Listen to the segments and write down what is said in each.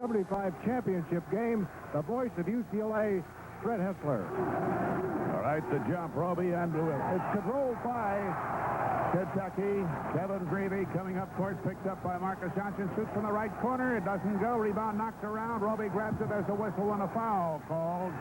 75 championship game, the voice of UCLA, Fred Hessler. All right, the jump, Roby, and it's controlled by Kentucky. Kevin Greavy coming up court, picked up by Marcus Johnson, shoots from the right corner. It doesn't go. Rebound knocked around. Roby grabs it. There's a whistle and a foul called.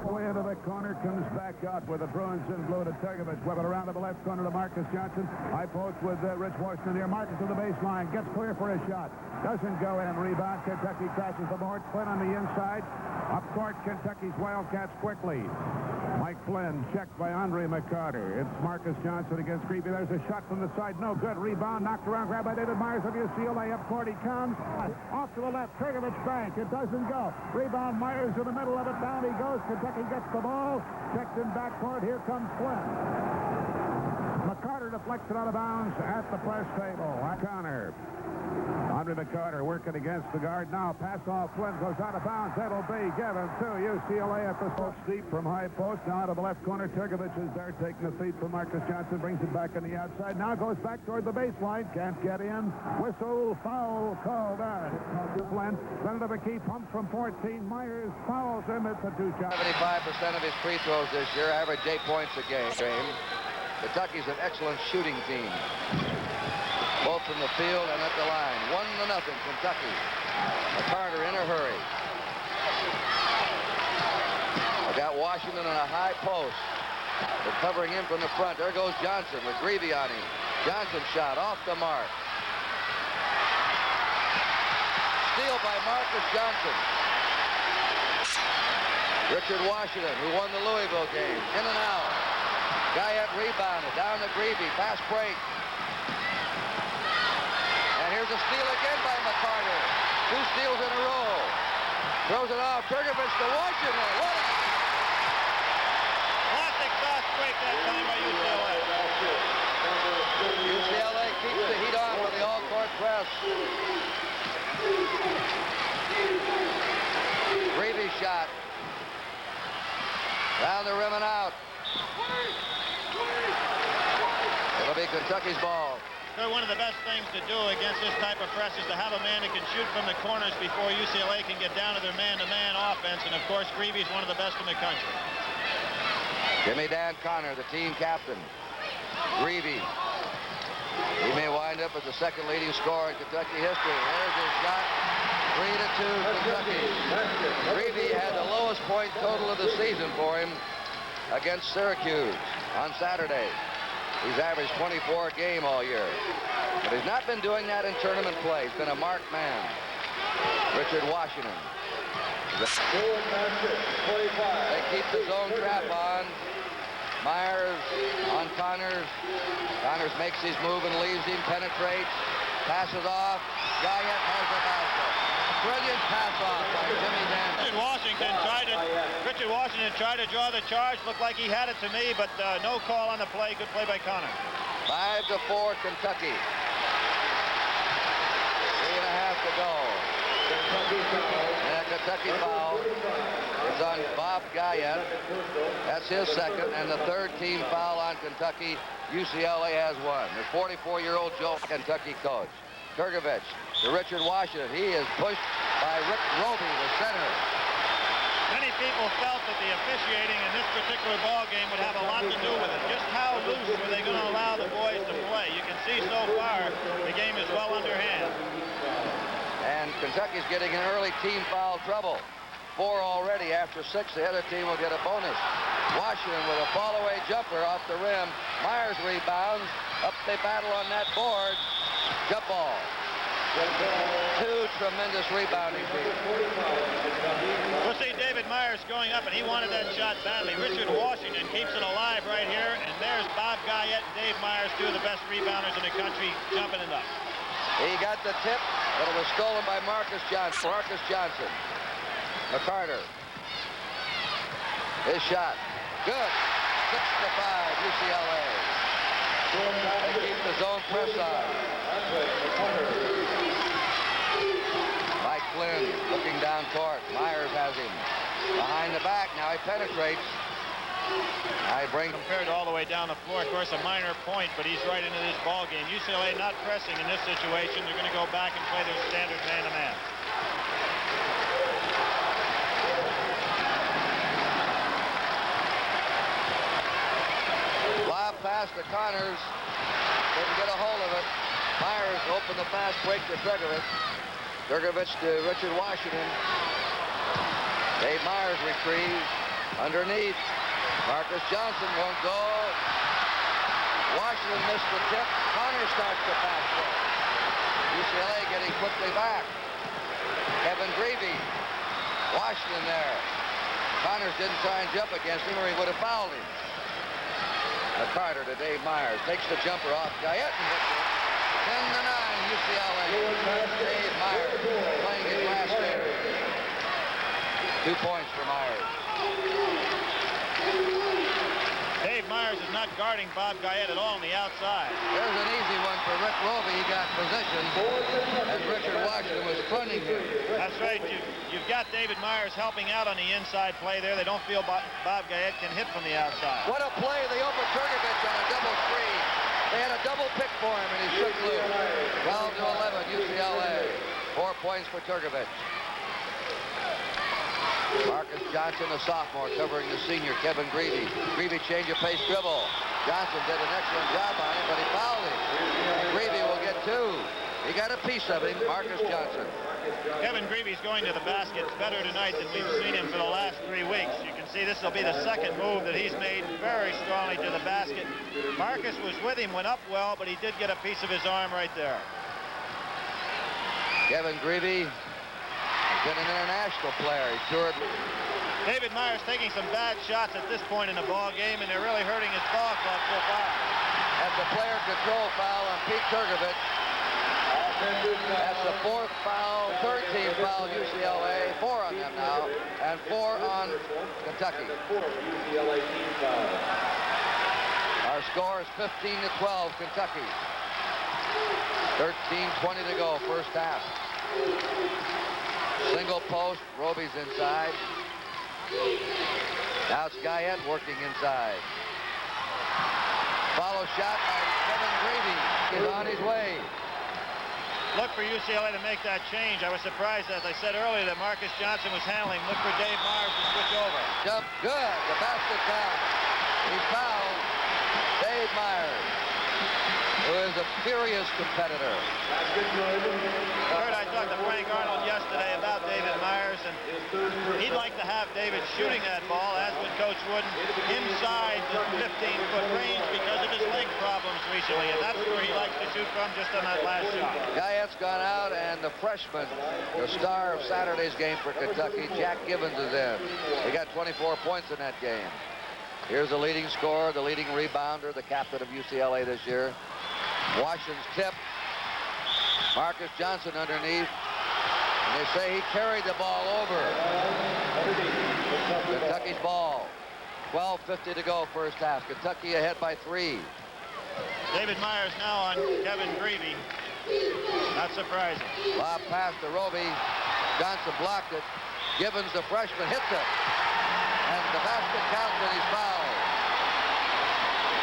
Way into the corner, comes back out with a Bruins in blue to Turgovich. Web it around to the left corner to Marcus Johnson. High post with Rich Washington here. Marcus to the baseline. Gets clear for a shot. Doesn't go in. Rebound. Kentucky crashes the board. Flynn on the inside. Up court, Kentucky's Wildcats quickly. Mike Flynn checked by Andre McCarter. It's Marcus Johnson against Greavy. There's a shot from the side. No good. Rebound knocked around. Grabbed by David Myers of UCLA. Up court he comes. Off to the left. Turgovich bank. It doesn't go. Rebound. Myers in the middle of it. Down he goes. Kentucky gets the ball. Checked in backcourt. Here comes Flynn. McCarter deflects it out of bounds at the press table. Connor. Andre McCarter working against the guard now. Pass off. Flynn goes out of bounds. That'll be given to UCLA at the post. Deep from high post. Now to the left corner. Turgovich is there taking the feed from Marcus Johnson. Brings it back on the outside. Now goes back toward the baseline. Can't get in. Whistle. Foul called out. Flynn. Flynn to the key. Pump from 14. Myers fouls him. It's a two-shot. 75% of his free throws this year. Average 8 points a game. Kentucky's an excellent shooting team. Both from the field and at the line. 1-0, Kentucky. McCarter in a hurry. They got Washington on a high post. They're covering him from the front. There goes Johnson with Greavy on him. Johnson shot off the mark. Steal by Marcus Johnson. Richard Washington, who won the Louisville game. In and out. Guyette rebounded. Down to Greavy. Fast break. And here's a steal again by McCarter. 2 steals in a row. Throws it off. Turgovich to Washington. What a... Classic fast break that time by UCLA. UCLA keeps the heat on with the all-court press. Greavy shot. Down the rim and out. It'll be Kentucky's ball. One of the best things to do against this type of press is to have a man who can shoot from the corners before UCLA can get down to their man-to-man offense. And, of course, Greavy's one of the best in the country. Jimmy Dan Connor, the team captain. Greavy. He may wind up as the second leading scorer in Kentucky history. There's his shot. 3-2 Kentucky. Greavy had the lowest point total of the season for him against Syracuse on Saturday. He's averaged 24 a game all year. But he's not been doing that in tournament play. He's been a marked man. Richard Washington. They keep the zone trap on. Myers on Connors. Connors makes his move and leaves him. Penetrates. Passes off. Guyette has the basket. Brilliant pass off by Jimmy Dan. Richard Washington tried to draw the charge. Looked like he had it to me, but no call on the play. Good play by Connor. 5-4 Kentucky. 3.5 to go. And a Kentucky foul is on Bob Guyette. That's his second, and the third team foul on Kentucky. UCLA has one. The 44-year-old Joe, Kentucky coach. Turgovich to Richard Washington. He is pushed by Rick Roby, the center. Many people felt that the officiating in this particular ball game would have a lot to do with it. Just how loose were they going to allow the boys to play? You can see so far the game is well underhand. And Kentucky's getting in early team foul trouble. 4 already. After 6, the other team will get a bonus. Washington with a fall-away jumper off the rim. Myers rebounds. Up they battle on that board. Jump ball. 2 tremendous rebounding teams. We'll see David Myers going up, and he wanted that shot badly. Richard Washington keeps it alive right here, and there's Bob Guyette and Dave Myers, 2 of the best rebounders in the country, jumping it up. He got the tip, but it was stolen by Marcus Johnson. McCarter. His shot. Good. 6-5 UCLA. They keep the zone press on. Mike Flynn looking down court. Myers has him behind the back. Now he penetrates. Compared all the way down the floor, of course, a minor point, but he's right into this ball game. UCLA not pressing in this situation. They're going to go back and play their standard man-to-man. in the fast break to Turgovich. Turgovich to Richard Washington. Dave Myers retrieves. Underneath. Marcus Johnson won't go. Washington missed the tip. Connor starts the fast break. UCLA getting quickly back. Kevin Greavy. Washington there. Connors didn't try and jump against him or he would have fouled him. Carter to Dave Myers. Takes the jumper off Guyette and hits it. 10-9 UCLA. Dave Myers playing his last game. 2 points for Myers. Dave Myers is not guarding Bob Guyette at all on the outside. There's an easy one for Rick Roby. He got position as Richard Washington was fronting him. That's right. You've got David Myers helping out on the inside play there. They don't feel Bob Guyette can hit from the outside. What a play. They opened Turgovich on a double screen. They had a double pick for him, and he shook loose. 12-11, UCLA. 4 points for Turgovich. Marcus Johnson, a sophomore, covering the senior, Kevin Greavy. Greavy change of pace dribble. Johnson did an excellent job on him, but he fouled him. Greavy will get 2. He got a piece of him, Marcus Johnson. Kevin Greavy's going to the basket better tonight than we've seen him for the last 3 weeks. You can see this will be the second move that he's made very strongly to the basket. Marcus was with him, went up well, but he did get a piece of his arm right there. Kevin Greavy, been an international player. He toured. David Myers taking some bad shots at this point in the ball game, and they're really hurting his ball club so far. That's a player control foul on Pete Turgovich. That's the 4th foul, 3rd team foul UCLA. 4 on them now, and 4 on Kentucky. Our score is 15-12, Kentucky. 13:20 to go, first half. Single post, Roby's inside. Now it's Guyette working inside. Follow shot by Kevin Greavy. He's on his way. Look for UCLA to make that change. I was surprised, as I said earlier, that Marcus Johnson was handling. Look for Dave Myers to switch over. Jump good. The basket count. He fouled Dave Myers, who is a furious competitor. Heard I talked to Frank Arnold yesterday about David Myers, and he'd like to have David shooting that ball, as would Coach Wooden, inside the 15-foot range because of his leg problems recently, and that's where he likes to shoot from, just on that last shot. Guyette's gone out, and the freshman, the star of Saturday's game for Kentucky, Jack Givens, is in. He got 24 points in that game. Here's the leading scorer, the leading rebounder, the captain of UCLA this year. Washington's tip. Marcus Johnson underneath. And they say he carried the ball over. Kentucky's ball. 12:50 to go, first half. Kentucky ahead by 3. David Myers now on Kevin Greavy. Not surprising. Lob pass to Roby. Johnson blocked it. Givens, the freshman, hits it. And the basket counts, and he's fouled.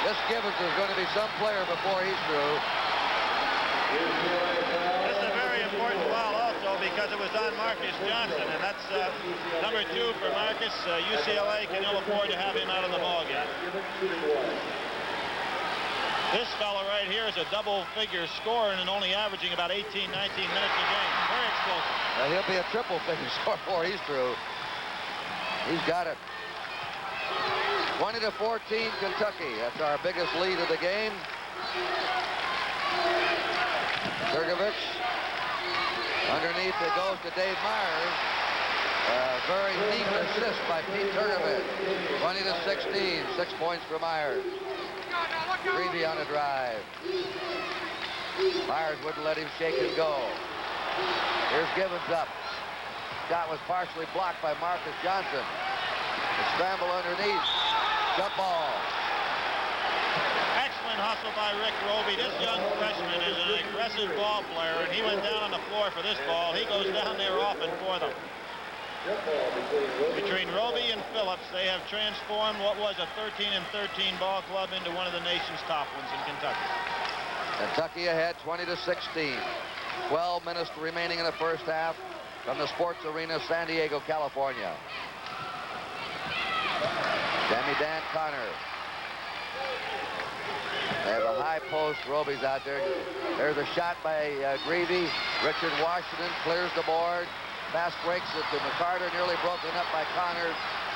This Givens is going to be some player before he's through. This is a very important foul also because it was on Marcus Johnson, and that's number 2 for Marcus. UCLA can ill afford to have him out of the ballgame. This fella right here is a double-figure scorer and only averaging about 18, 19 minutes a game. Very explosive. He'll be a triple-figure scorer before he's through. He's got it. 20-14, Kentucky. That's our biggest lead of the game. Turgovich. Underneath it goes to Dave Myers. Very neat assist by Pete Turgovich. 20-16. 6 points for Myers. Greavy on a drive. Myers wouldn't let him shake and go. Here's Givens up. Shot was partially blocked by Marcus Johnson. The scramble underneath. Jump ball. Excellent hustle by Rick Roby. This young freshman is an aggressive ball player, and he went down on the floor for this ball. He goes down there often for them. Between Roby and Phillips, they have transformed what was a 13-13 ball club into one of the nation's top ones in Kentucky. Kentucky ahead 20-16. 12 minutes remaining in the first half from the Sports Arena, San Diego, California. Sammy Dan Connor. They have a high post. Roby's out there. There's a shot by Greavy. Richard Washington clears the board. Pass breaks it to McCarter, nearly broken up by Connor.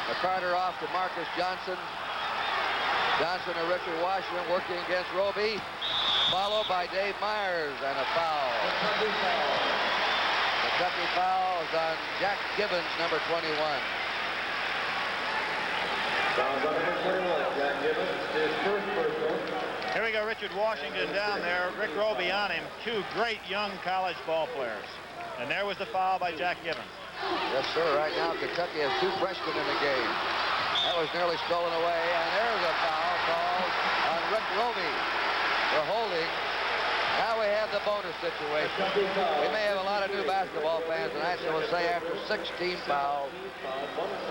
McCarter off to Marcus Johnson. Johnson and Richard Washington working against Roby. Followed by Dave Myers and a foul. Kentucky foul is on Jack Gibbons, number 21. Here we go, Richard Washington down there. Rick Roby on him. Two great young college ball players. And there was the foul by Jack Gibbons. Yes, sir. Right now, Kentucky has two freshmen in the game. That was nearly stolen away, and there's a foul called on Rick Roby for holding. Now we have the bonus situation. We may have a lot of new basketball fans tonight, so we'll say after 16 fouls,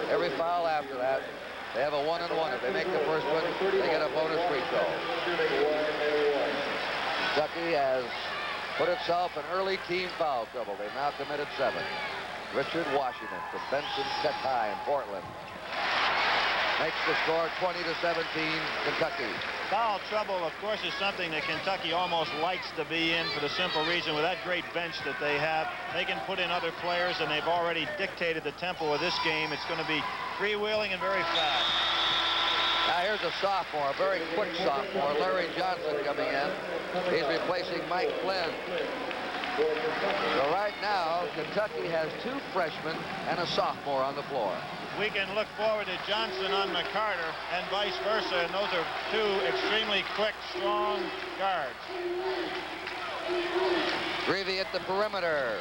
every foul after that, they have a 1-and-1. If they make the first one, they get a bonus free throw. Kentucky has put itself in early team foul trouble. They've now committed 7. Richard Washington from Benson Tech High in Portland makes the score 20-17, Kentucky. Foul trouble, of course, is something that Kentucky almost likes to be in for the simple reason with that great bench that they have. They can put in other players, and they've already dictated the tempo of this game. It's going to be freewheeling and very fast. Now here's a sophomore, a very quick sophomore, Larry Johnson coming in. He's replacing Mike Flynn. So right now, Kentucky has 2 freshmen and a sophomore on the floor. We can look forward to Johnson on McCarter and vice versa, and those are 2 extremely quick, strong guards. Greavy at the perimeter.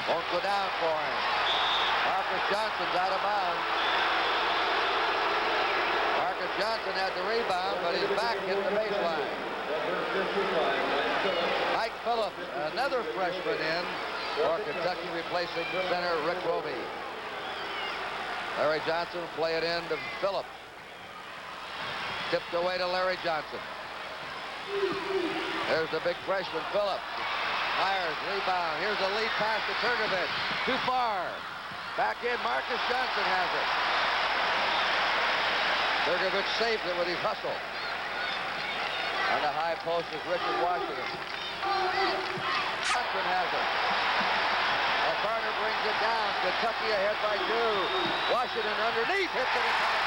Won't go down for him. Marcus Johnson's out of bounds. Marcus Johnson had the rebound, but his back hit the baseline. Mike Phillips, another freshman in for Kentucky, replacing center Rick Roby. Larry Johnson will play it in to Phillips. Tipped away to Larry Johnson. There's the big freshman, Phillips. Myers, rebound. Here's a lead pass to Turgovich. Too far. Back in, Marcus Johnson has it. Turgovich saves it with his hustle. On the high post is Richard Washington. Johnson has it. Carter brings it down. Kentucky ahead by 2. Washington underneath hits it in time.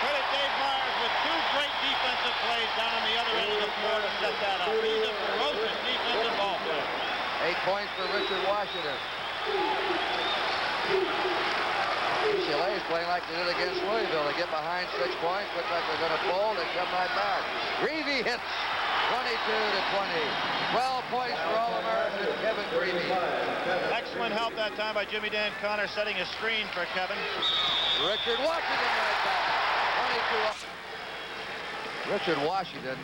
Credit Dave Myers with 2 great defensive plays down on the other end of the floor to set that up. He's a ferocious defensive ball player. 8 points for Richard Washington. UCLA is playing like they did against Louisville. They get behind 6 points, look like they're going to fold, they come right back. Greavy hits 22-20. 12 points for All-American Kevin Greavy. Excellent help that time by Jimmy Dan Connor, setting a screen for Kevin. Richard Washington right back. 22. Richard Washington,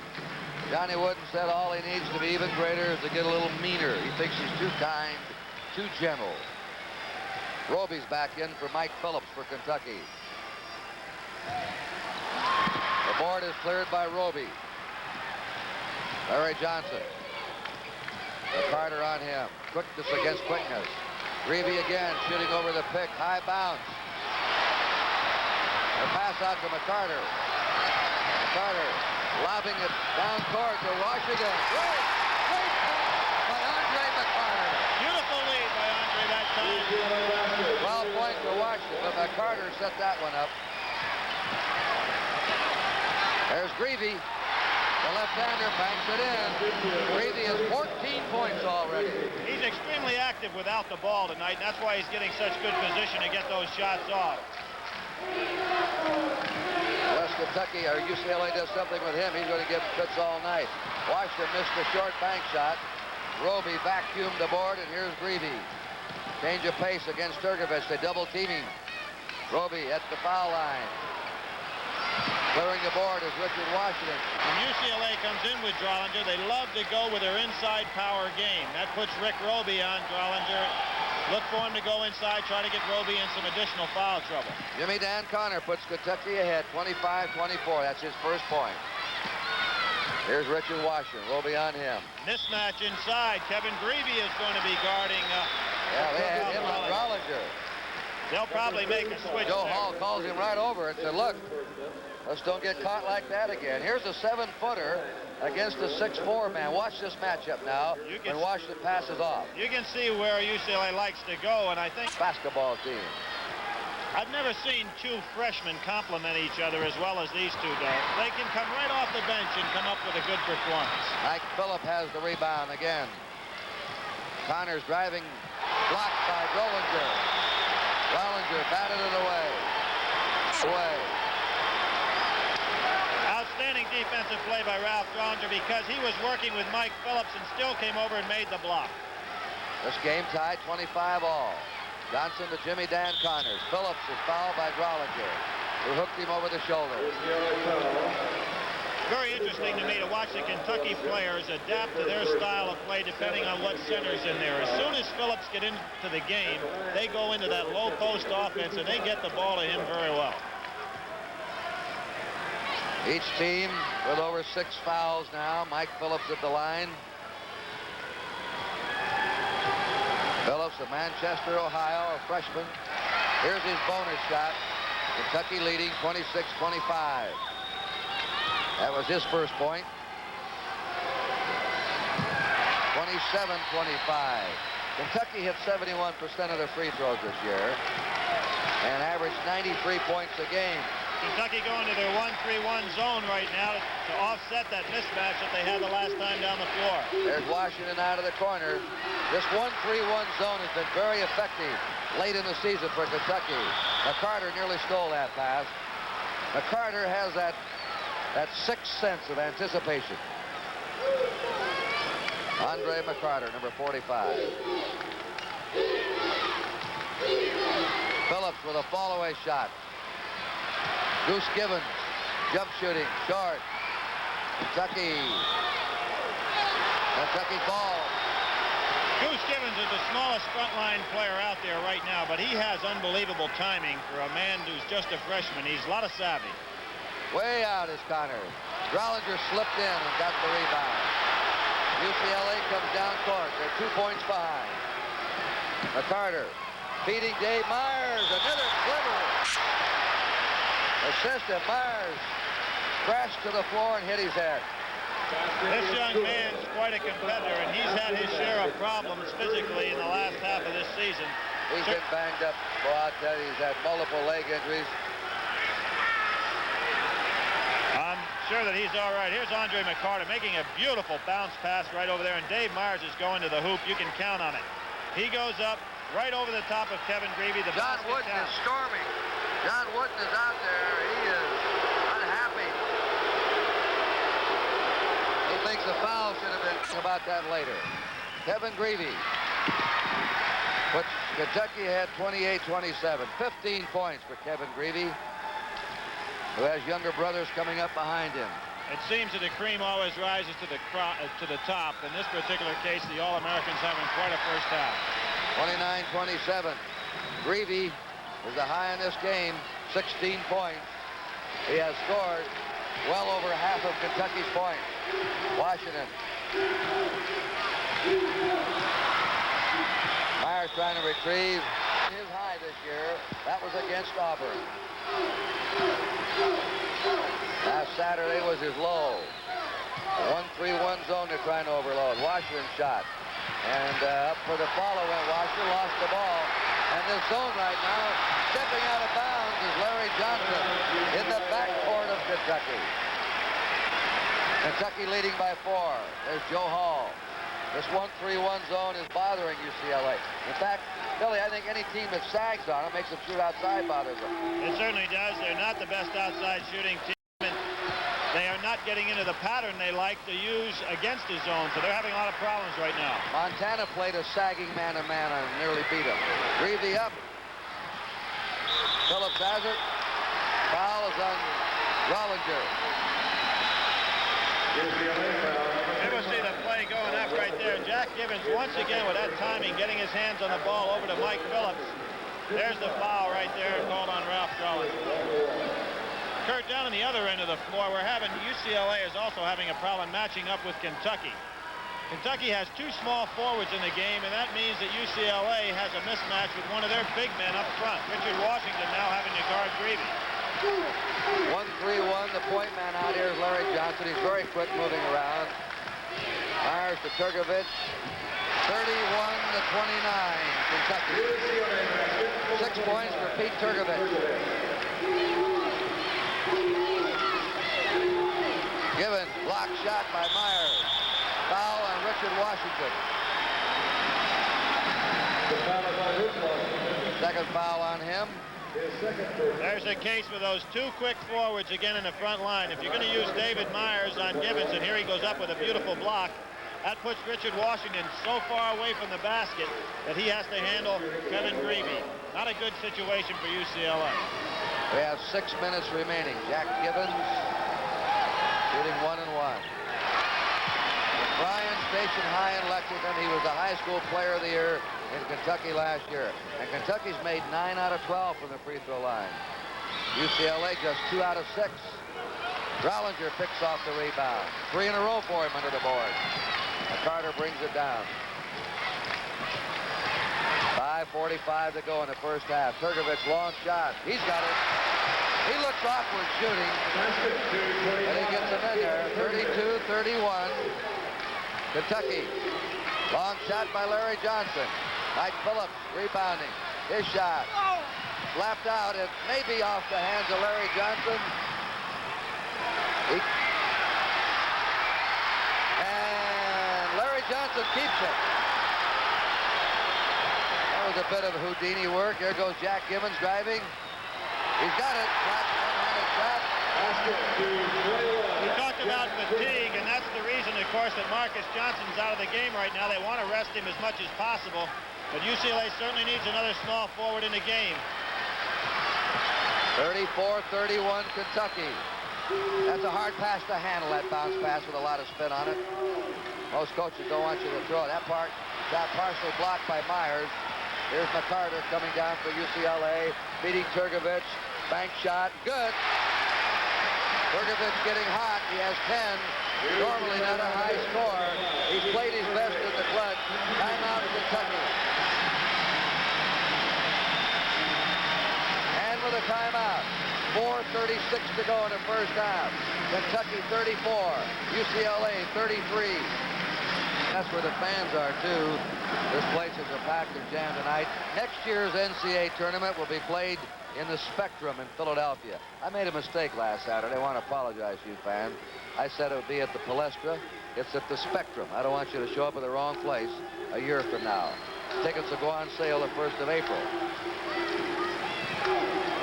Johnny Wooden said all he needs to be even greater is to get a little meaner. He thinks he's too kind, too gentle. Roby's back in for Mike Phillips for Kentucky. The board is cleared by Roby. Larry Johnson. Carter on him. Quickness against quickness. Greavy again, shooting over the pick. High bounce. The pass out to McCarter. McCarter lobbing it down court to Washington. Great pass by Andre McCarter. Beautiful lead by Andre that time. 12 points for Washington, but McCarter set that one up. There's Greavy. The left-hander banks it in. Greavy has 14 points already. He's extremely active without the ball tonight, and that's why he's getting such good position to get those shots off. Unless Kentucky or UCLA does something with him, he's going to give fits all night. Washington missed the short bank shot. Roby vacuumed the board, and here's Greavy. Change of pace against Turgovich. They double teaming. Roby at the foul line. Clearing the board is Richard Washington. When UCLA comes in with Drollinger, they love to go with their inside power game. That puts Rick Roby on Drollinger. Look for him to go inside, try to get Roby in some additional foul trouble. Jimmy Dan Connor puts Kentucky ahead, 25-24. That's his first point. Here's Richard Washington. Roby on him. Mismatch inside. Kevin Greavy is going to be guarding. Yeah, they had him on Drollinger. They'll probably make a switch. Joe there. Hall calls him right over and said, look, let's don't get caught like that again. Here's a 7-footer against a 6'4" man. Watch this matchup now when Washington passes off. You can see where UCLA likes to go, and I think Basketball team. I've never seen two freshmen complement each other as well as these two do. They can come right off the bench and come up with a good performance. Mike Phillip has the rebound again. Connors driving, blocked by Rollinger. Rollinger batted it away. Outstanding defensive play by Ralph Rollinger because he was working with Mike Phillips and still came over and made the block. This game tied 25 all. Johnson to Jimmy Dan Connors. Phillips is fouled by Rollinger, who hooked him over the shoulder. Very interesting to me to watch the Kentucky players adapt to their style of play depending on what center's in there. As soon as Phillips get into the game, they go into that low post offense and they get the ball to him very well. Each team with over 6 fouls now. Mike Phillips at the line. Phillips of Manchester, Ohio, a freshman. Here's his bonus shot. Kentucky leading 26-25. That was his first point. 27-25. Kentucky hit 71% of their free throws this year and averaged 93 points a game. Kentucky going to their 1-3-1 zone right now to offset that mismatch that they had the last time down the floor. There's Washington out of the corner. This 1-3-1 zone has been very effective late in the season for Kentucky. McCarter nearly stole that pass. McCarter has that sixth sense of anticipation. Andre McCarter, number 45. Phillips with a fall-away shot. Goose Gibbons, jump shooting, short. Kentucky ball. Goose Gibbons is the smallest frontline player out there right now, but he has unbelievable timing for a man who's just a freshman. He's a lot of savvy. Way out is Connors. Rollinger slipped in and got the rebound. UCLA comes down court. They're 2 points behind. McCarter feeding Dave Myers. Another clever assist, and Myers crashed to the floor and hit his head. This young man's quite a competitor, and he's had his share of problems physically in the last half of this season. He's been banged up. Well, I'll tell you, he's had multiple leg injuries. I'm sure that he's all right. Here's Andre McCarter making a beautiful bounce pass right over there, and Dave Myers is going to the hoop. You can count on it. He goes up right over the top of Kevin Greavy. John Wooden is storming. John Wooden is out there. He is unhappy. He thinks a foul should have been about that later. Kevin Greavy. But Kentucky had 28-27. 15 points for Kevin Greavy, who has younger brothers coming up behind him. It seems that the cream always rises to the top. In this particular case, the All-Americans having quite a first half. 29-27. Greavy is the high in this game, 16 points. He has scored well over half of Kentucky's points. Washington. Myers trying to retrieve his high this year. That was against Auburn. Last Saturday was his low. A 1-3-1 zone they're trying to overload. Washington shot. And up for the follow went Washington, lost the ball. And this zone right now, stepping out of bounds is Larry Johnson in the backcourt of Kentucky. Kentucky leading by 4. There's Joe Hall. This 1-3-1 zone is bothering UCLA. In fact, Billy, I think any team that sags on it makes them shoot outside bothers them. It certainly does. They're not the best outside shooting team. And they are not getting into the pattern they like to use against the zone, so they're having a lot of problems right now. Montana played a sagging man-to-man and nearly beat him. Greavy up. Phillips has it. Foul is on Rollinger. You will see the play going up right there. Jack Gibbons once again with that timing, getting his hands on the ball over to Mike Phillips. There's the foul right there called on Ralph Rollinger. Kurt, down on the other end of the floor, UCLA is also having a problem matching up with Kentucky. Kentucky has 2 small forwards in the game, and that means that UCLA has a mismatch with one of their big men up front. Richard Washington now having to guard Greavy. 1-3-1. The point man out here is Larry Johnson. He's very quick moving around. Myers to Turgovich. 31-29, Kentucky. 6 points for Pete Turgovich. Given, block shot by Myers. Foul on Richard Washington. Second foul on him. There's a case with those 2 quick forwards again in the front line. If you're going to use David Myers on Gibbons, and here he goes up with a beautiful block, that puts Richard Washington so far away from the basket that he has to handle Kevin Greavy. Not a good situation for UCLA. We have 6 minutes remaining. Jack Gibbons shooting 1 and 1. Bryan stationed high in Lexington. He was the high school player of the year in Kentucky last year. And Kentucky's made 9 out of 12 from the free throw line. UCLA just 2 out of 6. Drollinger picks off the rebound. 3 in a row for him under the board. Carter brings it down. 5:45 to go in the first half. Turgovich, long shot. He's got it. He looks awkward shooting. And he gets it in there. 32-31. Kentucky. Long shot by Larry Johnson. Mike Phillips rebounding. His shot. Slapped out. It may be off the hands of Larry Johnson. And Larry Johnson keeps it. That was a bit of Houdini work. Here goes Jack Gibbons driving. He's got it. Flat one-handed shot. We talked about fatigue, and that's the reason, of course, that Marcus Johnson's out of the game right now. They want to rest him as much as possible, but UCLA certainly needs another small forward in the game. 34-31 Kentucky. That's a hard pass to handle, that bounce pass with a lot of spin on it. Most coaches don't want you to throw it. That shot partially blocked by Myers. Here's McCarter coming down for UCLA, beating Turgovich. Bank shot, good. Turgovich getting hot. He has 10. Normally not a high score. He's played his best in the clutch. Timeout Kentucky. And with a timeout. 4:36 to go in the first half. Kentucky 34. UCLA 33. That's where the fans are, too. This place is a packed and jammed tonight. Next year's NCAA tournament will be played in the Spectrum in Philadelphia. I made a mistake last Saturday. I want to apologize to you fans. I said it would be at the Palestra. It's at the Spectrum. I don't want you to show up at the wrong place a year from now. Tickets will go on sale the 1st of April.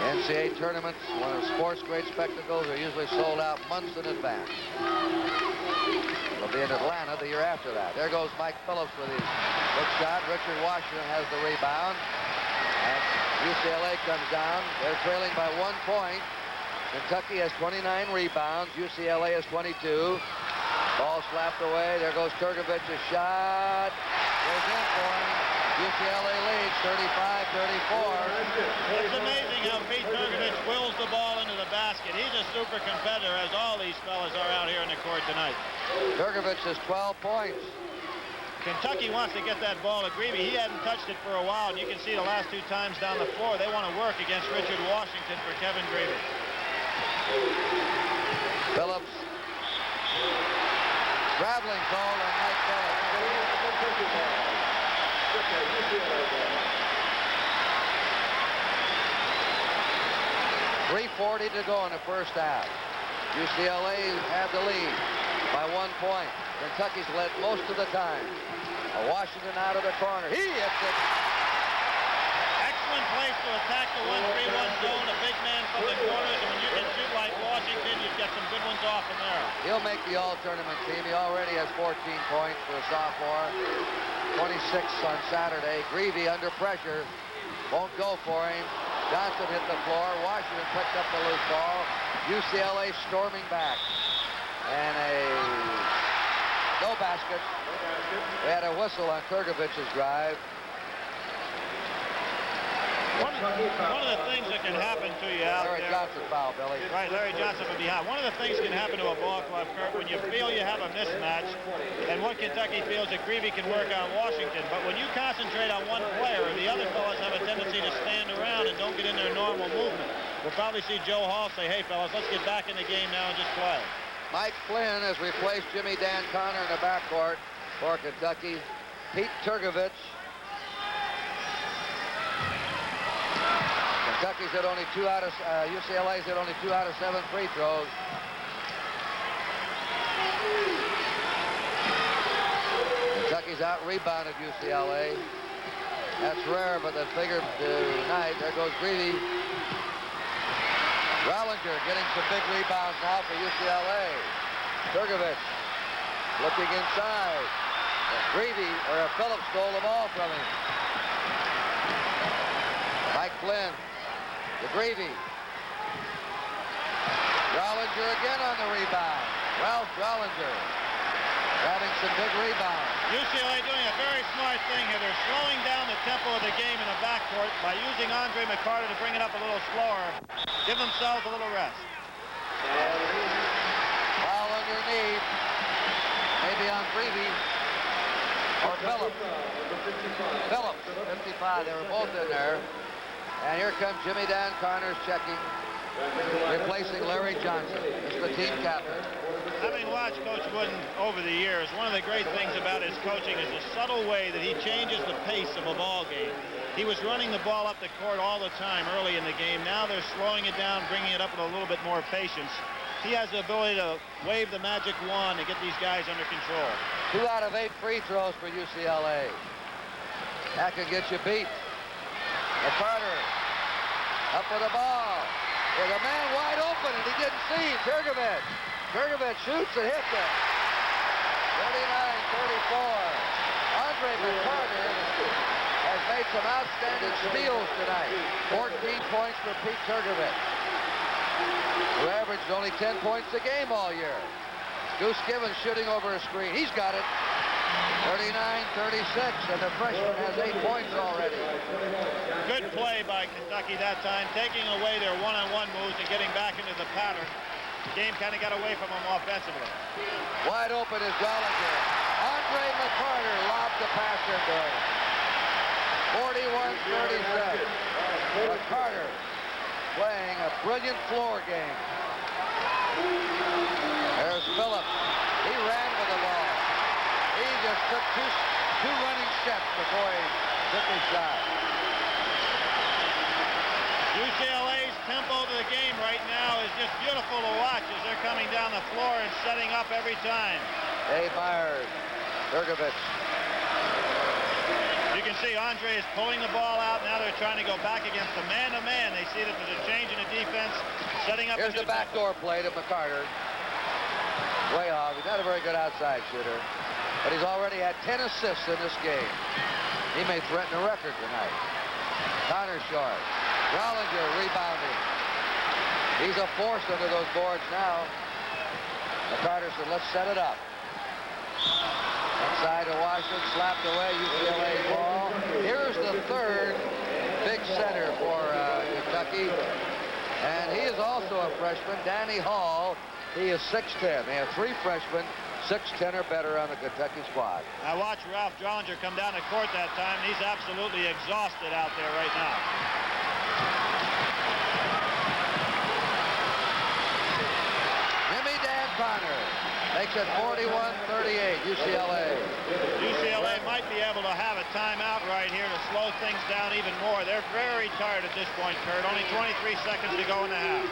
NCAA tournaments, one of the sports great spectacles, are usually sold out months in advance. It'll be in Atlanta the year after that. There goes Mike Phillips with his good shot. Richard Washington has the rebound. And UCLA comes down. They're trailing by 1 point. Kentucky has 29 rebounds. UCLA has 22. Ball slapped away. There goes Turgovich's shot. Goes in for him. UCLA leads 35-34. It's amazing how Pete Turgovich wills the ball into the basket. He's a super competitor, as all these fellas are out here in the court tonight. Turgovich has 12 points. Kentucky wants to get that ball to Greavy. He hadn't touched it for a while, and you can see the last 2 times down the floor, they want to work against Richard Washington for Kevin Greavy. Phillips. Traveling call on Mike Phillips. 3:40 to go in the first half. UCLA have the lead by 1 point. Kentucky's led most of the time. Washington out of the corner. He hits it. Excellent place to attack the 1-3-1 zone. A big man from the corners, and when you can shoot like Washington, you get some good ones off from there. He'll make the all-tournament team. He already has 14 points for a sophomore. 26 on Saturday. Greavy under pressure. Won't go for him. Johnson hit the floor. Washington picked up the loose ball. UCLA storming back. And no basket. We had a whistle on Turgovich's drive. One of the things that can happen to you out Larry there. Johnson foul, Billy. Right, Larry Johnson from behind. One of the things can happen to a ball club, Kurt, when you feel you have a mismatch, and what Kentucky feels that Greavy can work on Washington. But when you concentrate on one player, the other fellas have a tendency to stand around and don't get in their normal movement. We'll probably see Joe Hall say, hey, fellas, let's get back in the game now and just play. Mike Flynn has replaced Jimmy Dan Connor in the backcourt for Kentucky. Pete Turgovich. Kentucky's hit only UCLA's hit only 2 out of 7 free throws. Kentucky's out-rebounded UCLA. That's rare, but that figured tonight. There goes Greavy. Rollinger getting some big rebounds now for UCLA. Turgovich looking inside. Greavy, or Phillips, stole the ball from him. Mike Flynn to Greavy. Rollinger again on the rebound. Ralph Rollinger having some big rebounds. UCLA doing a very smart thing here. They're slowing down the tempo of the game in the backcourt by using Andre McCarter to bring it up a little slower. Give themselves a little rest. Foul underneath. Maybe on Greavy. Or Phillips. Phillips, 55. They were both in there. And here comes Jimmy Dan Connors checking, replacing Larry Johnson as the team captain. Having watched Coach Wooden over the years, one of the great things about his coaching is the subtle way that he changes the pace of a ball game. He was running the ball up the court all the time early in the game. Now they're slowing it down, bringing it up with a little bit more patience. He has the ability to wave the magic wand to get these guys under control. 2 out of 8 free throws for UCLA. That could get you beat. McCarter up with the ball. With a man wide open, and he didn't see Turgovich. Turgovich shoots and hits it. 39-34. Andre McCarter has made some outstanding steals tonight. 14 points for Pete Turgovich, who averaged only 10 points a game all year. Goose Givens shooting over a screen. He's got it. 39-36, and the freshman has 8 points already. Good play by Kentucky that time, taking away their one-on-one moves and getting back into the pattern. The game kind of got away from them offensively. Wide open is Rollinger. Andre McCarter lobbed the pass into him. 41-37. McCarter playing a brilliant floor game. There's Phillips. He ran with the ball. He just took two running steps before he took his shot. UCLA's tempo to the game right now is just beautiful to watch as they're coming down the floor and setting up every time. Dave Myers, Turgovich. You can see Andre is pulling the ball out. Now they're trying to go back against the man-to-man. They see that there's a change in the defense, setting up. Here's the backdoor play to McCarter. Way off. He's not a very good outside shooter, but he's already had 10 assists in this game. He may threaten a record tonight. Connor short. Rollinger rebounding. He's a force under those boards now. McCarter said, let's set it up. Inside to Washington, slapped away, UCLA ball. Here's the third big center for Kentucky. And he is also a freshman, Danny Hall. He is 6'10". They have 3 freshmen, 6'10" or better on the Kentucky squad. Now watch Ralph Drollinger come down the court that time. He's absolutely exhausted out there right now. Jimmy Dan Connor makes it 41-38, UCLA. UCLA might be able to have a timeout right here to slow things down even more. They're very tired at this point, Kurt. Only 23 seconds to go in the half.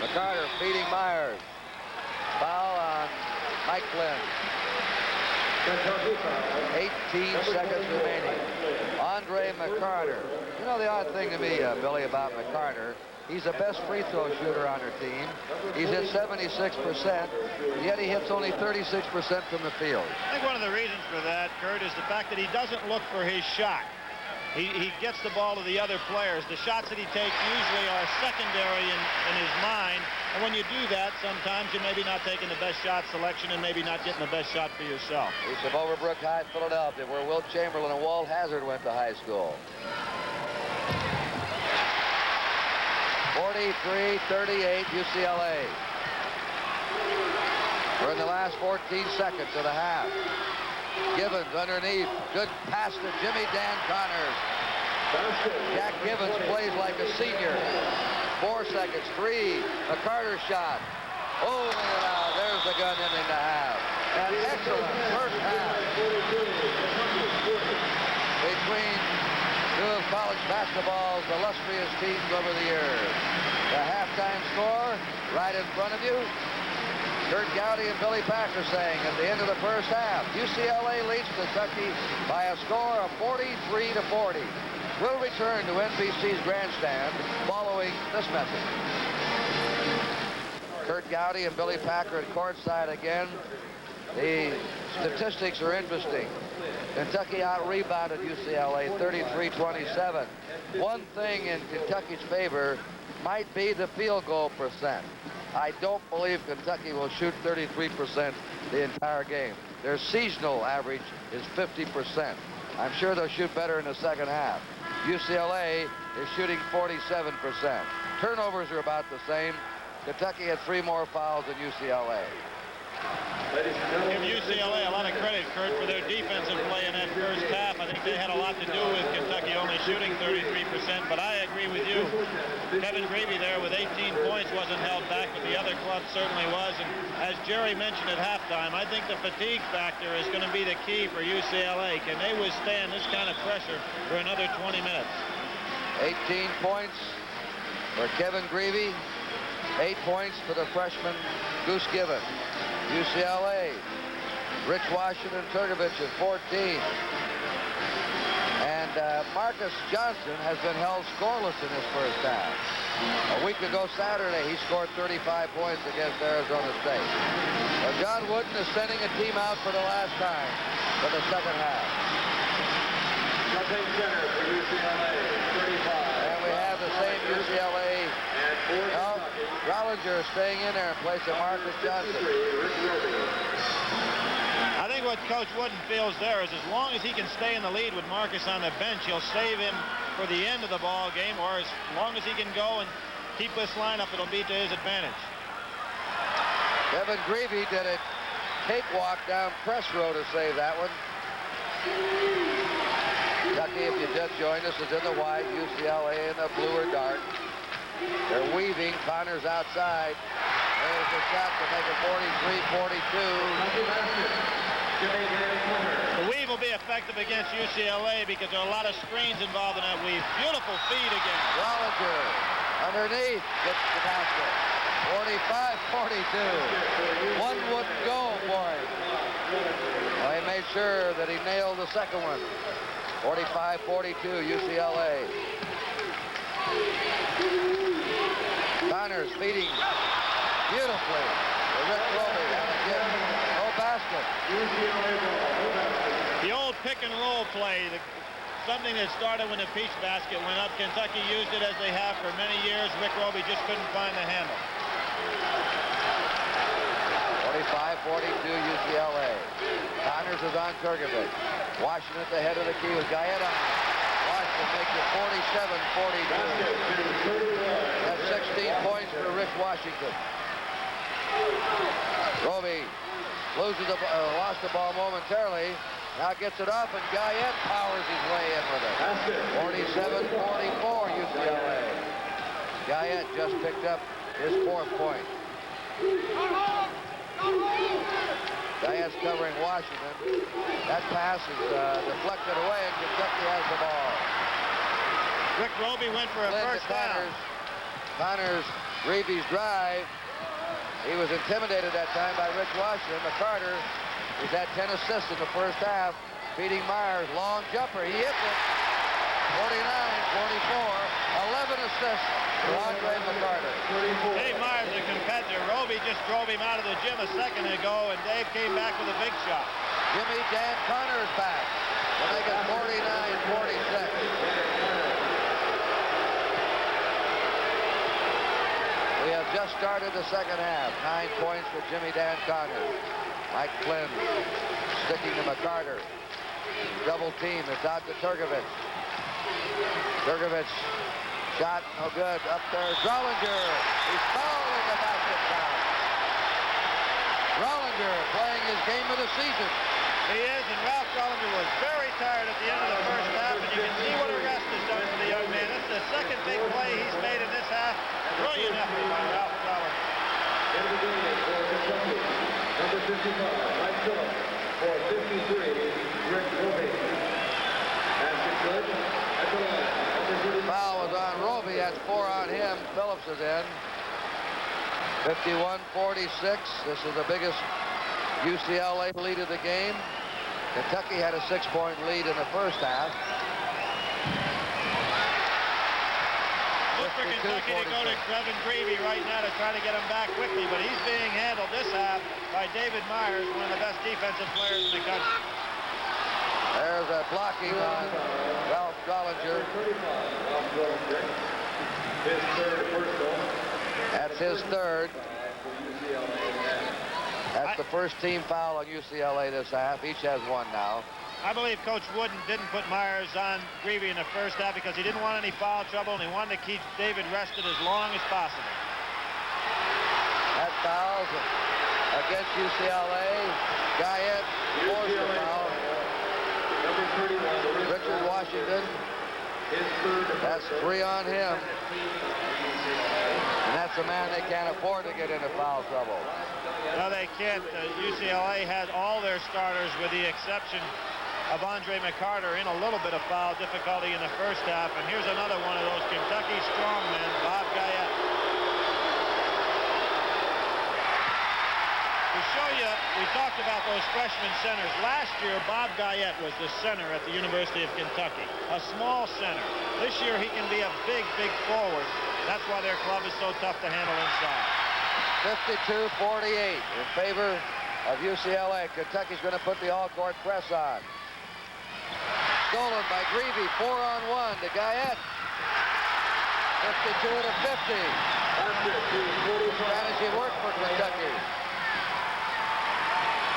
McCarter feeding Myers. Foul on Mike Flynn. 18 seconds remaining. Andre McCarter. You know the odd thing to me, Billy, about McCarter, he's the best free throw shooter on our team. He's hit 76%, yet he hits only 36% from the field. I think one of the reasons for that, Kurt, is the fact that he doesn't look for his shot. He gets the ball to the other players. The shots that he takes usually are secondary in his mind. And when you do that, sometimes you're maybe not taking the best shot selection and maybe not getting the best shot for yourself. He's from Overbrook High, Philadelphia, where Wilt Chamberlain and Walt Hazzard went to high school. 43-38 UCLA. We're in the last 14 seconds of the half. Gibbons underneath. Good pass to Jimmy Dan Connors. Jack Gibbons plays like a senior. 4 seconds. 3. A Carter shot. Oh, and out. There's the gun ending the half. An excellent first half between two of college basketball's illustrious teams over the years. The halftime score right in front of you. Kurt Gowdy and Billy Packer saying at the end of the first half, UCLA leads Kentucky by a score of 43-40. We'll return to NBC's grandstand following this message. Kurt Gowdy and Billy Packer at courtside again. The statistics are interesting. Kentucky out-rebounded UCLA 33-27. One thing in Kentucky's favor might be the field goal percent. I don't believe Kentucky will shoot 33% the entire game. Their seasonal average is 50%. I'm sure they'll shoot better in the second half. UCLA is shooting 47%. Turnovers are about the same. Kentucky had 3 more fouls than UCLA. Give UCLA a lot of credit, Kurt, for their defensive play in that first half. I think they had a lot to do with Kentucky only shooting 33%, but I agree with you. Kevin Greavy there with 18 points wasn't held back, but the other club certainly was. And as Jerry mentioned at halftime, I think the fatigue factor is going to be the key for UCLA. Can they withstand this kind of pressure for another 20 minutes? 18 points for Kevin Greavy. 8 points for the freshman Goose Gibbons. UCLA, Rich Washington Turgovich at 14. And Marcus Johnson has been held scoreless in his first half. A week ago Saturday, he scored 35 points against Arizona State. Well, John Wooden is sending a team out for the last time for the second half. Center for UCLA, 35. And we have the same UCLA. Rollinger staying in there in place of Marcus Johnson. I think what Coach Wooden feels there is as long as he can stay in the lead with Marcus on the bench, he'll save him for the end of the ball game, or as long as he can go and keep this lineup, it'll be to his advantage. Kevin Greavy did a cakewalk down press row to save that one. Kentucky, if you just joined us, is in the white. UCLA in the blue or dark. They're weaving. Connors outside. There's the shot to make it 43-42. The weave will be effective against UCLA because there are a lot of screens involved in that weave. Beautiful feed again. Rollinger underneath gets the basket. 45-42. One wouldn't go for him. Well, he made sure that he nailed the second one. 45-42 UCLA. Connors feeding beautifully to Rick Roby, and again, no basket. The old pick and roll play, something that started when the Peach basket went up. Kentucky used it as they have for many years. Rick Roby just couldn't find the handle. 45-42 UCLA. Connors is on Turgovich. Washington at the head of the key with Guyetta. Washington makes it 47-42. That's 16 points for Rich Washington. Roby loses lost the ball momentarily. Now gets it up, and Guyette powers his way in with it. 47-44 UCLA. Guyette just picked up his 4th point. Guyette's covering Washington. That pass is deflected away, and Kentucky has the ball. Rick Roby went for a first down. Connors, Greavy's drive. He was intimidated that time by Rich Washington. McCarter, he's had 10 assists in the first half. Feeding Myers, long jumper. He hits it. 49-44. 11 assists for Andre McCarter. Dave Myers, a competitor. Roby just drove him out of the gym a second ago, and Dave came back with a big shot. Jimmy Dan Connors back to make it 49-46. We have just started the second half. 9 points for Jimmy Dan Connors. Mike Flynn sticking to McCarter. Double team. It's out to Turgovich. Turgovich Shot, no good. Up there, Drollinger. He's fouled in the basket count. Drollinger playing his game of the season. He is, and Ralph Drollinger was very tired at the end of the first half, and you can see what a rest has done for the young man. This is the second big play he's made in this half. Brilliant effort by Ralph Drollinger. In the game for Kentucky, number 55, Mike Phillips. For 53, Rick Roby. Basket good at the line. Foul was on Roby. That's 4 on him. Phillips is in. 51-46. This is the biggest UCLA lead of the game. Kentucky had a 6-point lead in the first half. Look for Kentucky to go to Kevin Greavy right now to try to get him back quickly, but he's being handled this half by David Myers, one of the best defensive players in the country. There's a blocking on Ralph Drollinger. His third personal. That's his third. That's the first team foul on UCLA this half. Each has one now. I believe Coach Wooden didn't put Myers on Greavy in the first half because he didn't want any foul trouble and he wanted to keep David rested as long as possible. That foul's against UCLA. Guyette forced the foul. Number 31, Richard Washington. That's 3 on him. And that's a man they can't afford to get into foul trouble. No, they can't. UCLA had all their starters with the exception of Andre McCarter in a little bit of foul difficulty in the first half. And here's another one of those Kentucky strongmen, Bob Guyette. To show you, we talked about those freshman centers. Last year, Bob Guyette was the center at the University of Kentucky, a small center. This year, he can be a big, big forward. That's why their club is so tough to handle inside. 52-48 in favor of UCLA. Kentucky's going to put the all-court press on. Stolen by Greavy, 4-on-1 to Guyette. 52-50. Strategy worked for Kentucky.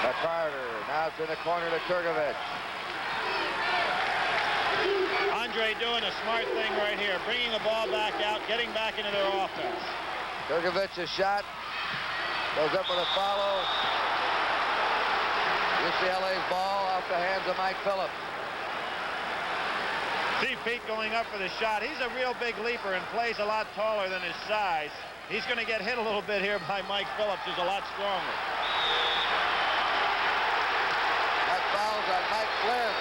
McCarter, now it's in the corner to Turgovich. Andre doing a smart thing right here, bringing the ball back out, getting back into their offense. Turgovich's shot goes up with a follow. UCLA's ball off the hands of Mike Phillips. See Pete going up for the shot. He's a real big leaper and plays a lot taller than his size. He's going to get hit a little bit here by Mike Phillips, who's a lot stronger. That foul's on Mike Flynn.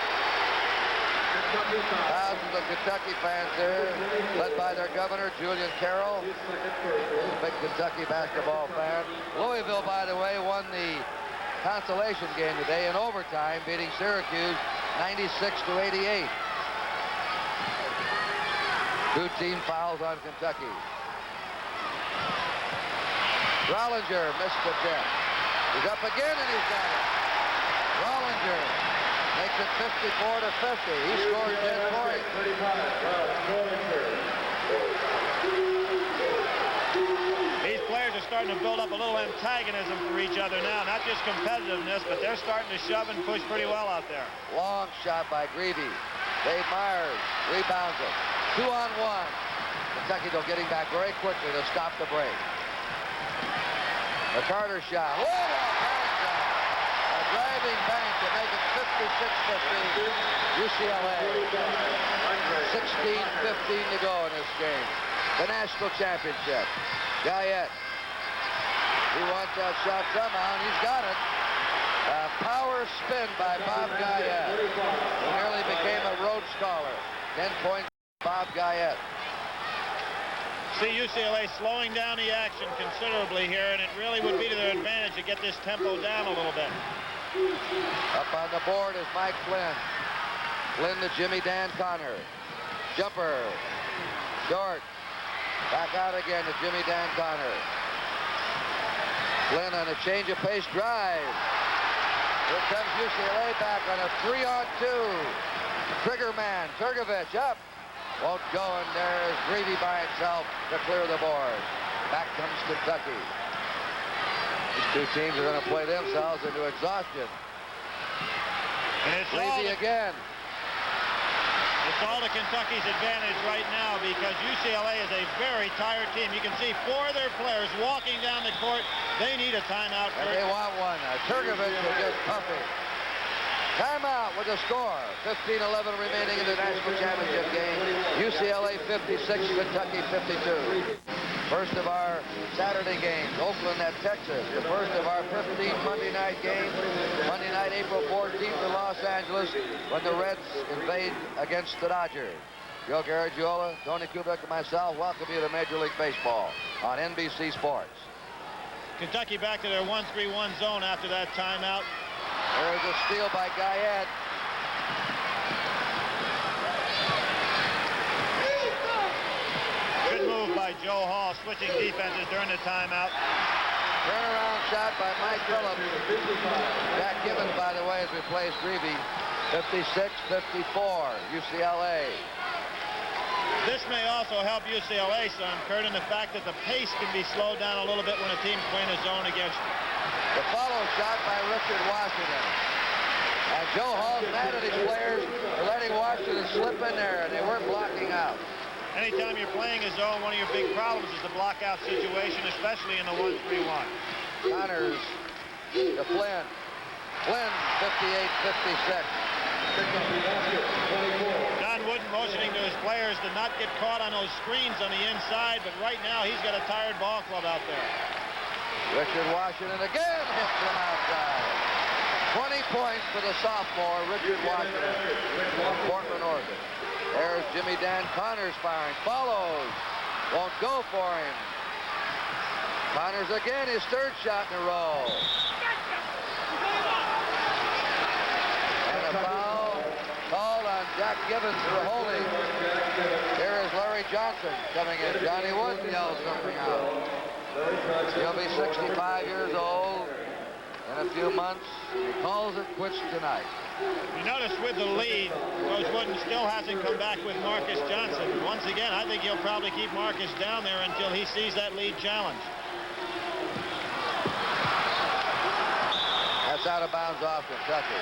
Thousands of Kentucky fans there, led by their governor, Julian Carroll. Big Kentucky basketball fan. Louisville, by the way, won the consolation game today in overtime, beating Syracuse 96-88. 2 team fouls on Kentucky. Drollinger missed the tip. He's up again and he's got it. Drollinger makes it 54-50. He scored 10 points. These players are starting to build up a little antagonism for each other now, not just competitiveness, but they're starting to shove and push pretty well out there. Long shot by Greavy. Dave Myers rebounds it. 2-on-1. Kentucky, though, getting back very quickly to stop the break. The Carter shot. What a bank shot. A driving bank to make it 56-50. UCLA. 16-15 to go in this game. The national championship. Guyette. He wants that shot somehow, and he's got it. A power spin by Bob Guyette. He nearly became a Rhodes Scholar. 10 points, Bob Guyette. See UCLA slowing down the action considerably here, and it really would be to their advantage to get this tempo down a little bit. Up on the board is Mike Flynn. Flynn to Jimmy Dan Connor. Jumper. Short. Back out again to Jimmy Dan Connor. Flynn on a change of pace drive. Here comes UCLA back on a 3-on-2. Trigger man, Turgovich up. Won't go, and there's Greavy by himself to clear the board. Back comes Kentucky. These 2 teams are going to play themselves into exhaustion. And it's Greavy again. It's all to Kentucky's advantage right now because UCLA is a very tired team. You can see 4 of their players walking down the court. They need a timeout. And they want one. Turgovich is just puffing. Timeout with a score. 15-11 remaining in the national championship game. UCLA 56, Kentucky 52. First of our Saturday games, Oakland at Texas. The first of our 15 Monday night games. Monday night, April 14th in Los Angeles when the Reds invade against the Dodgers. Joe Garagiola, Tony Kubek, and myself welcome you to Major League Baseball on NBC Sports. Kentucky back to their 1-3-1 zone after that timeout. There's a steal by Guyette. Good move by Joe Hall, switching defenses during the timeout. Turnaround shot by Mike Phillips. Jack Gibbons, by the way, has replaced Greavy. 56-54, UCLA. This may also help UCLA some, Kurt, in the fact that the pace can be slowed down a little bit when a team's playing a zone against you. The follow shot by Richard Washington. And Joe Hall's mad at his players for letting Washington slip in there, and they weren't blocking out. Anytime you're playing a zone, one of your big problems is the blockout situation, especially in the 1-3-1. Connors to Flynn. Flynn, 58-56. John Wooden motioning to his players to not get caught on those screens on the inside, but right now he's got a tired ball club out there. Richard Washington again hits from outside. 20 points for the sophomore, Richard Washington from Portland, Oregon. There's Jimmy Dan Connors firing. Follows. Won't go for him. Connors again, his 3rd shot in a row. And a foul called on Jack Gibbons for holding. Here is Larry Johnson coming in. Johnny Wood yells something out. He'll be 65 years old in a few months. He calls it quits tonight. You notice with the lead, Coach Wooden still hasn't come back with Marcus Johnson. Once again, I think he'll probably keep Marcus down there until he sees that lead challenge. That's out of bounds off Kentucky.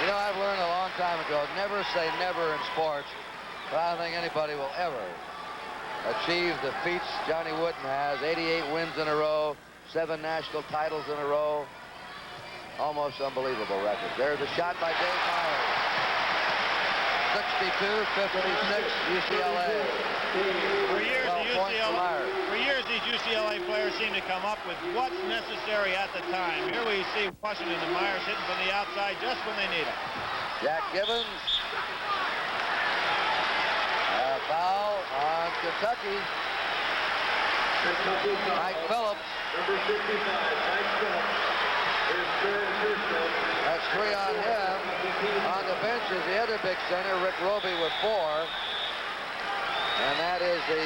You know, I've learned a long time ago, never say never in sports, but I don't think anybody will ever achieve the feats Johnny Wooden has. 88 wins in a row, 7 national titles in a row. Almost unbelievable record. There's a shot by Dave Myers. 62-56, UCLA. For years, these UCLA players seem to come up with what's necessary at the time. Here we see Washington and Myers hitting from the outside just when they need it. Jack Gibbons. A foul on Kentucky. Mike Phillips. Number 55, Mike Phillips. That's 3 on him. On the bench is the other big center, Rick Roby, with 4. And that is the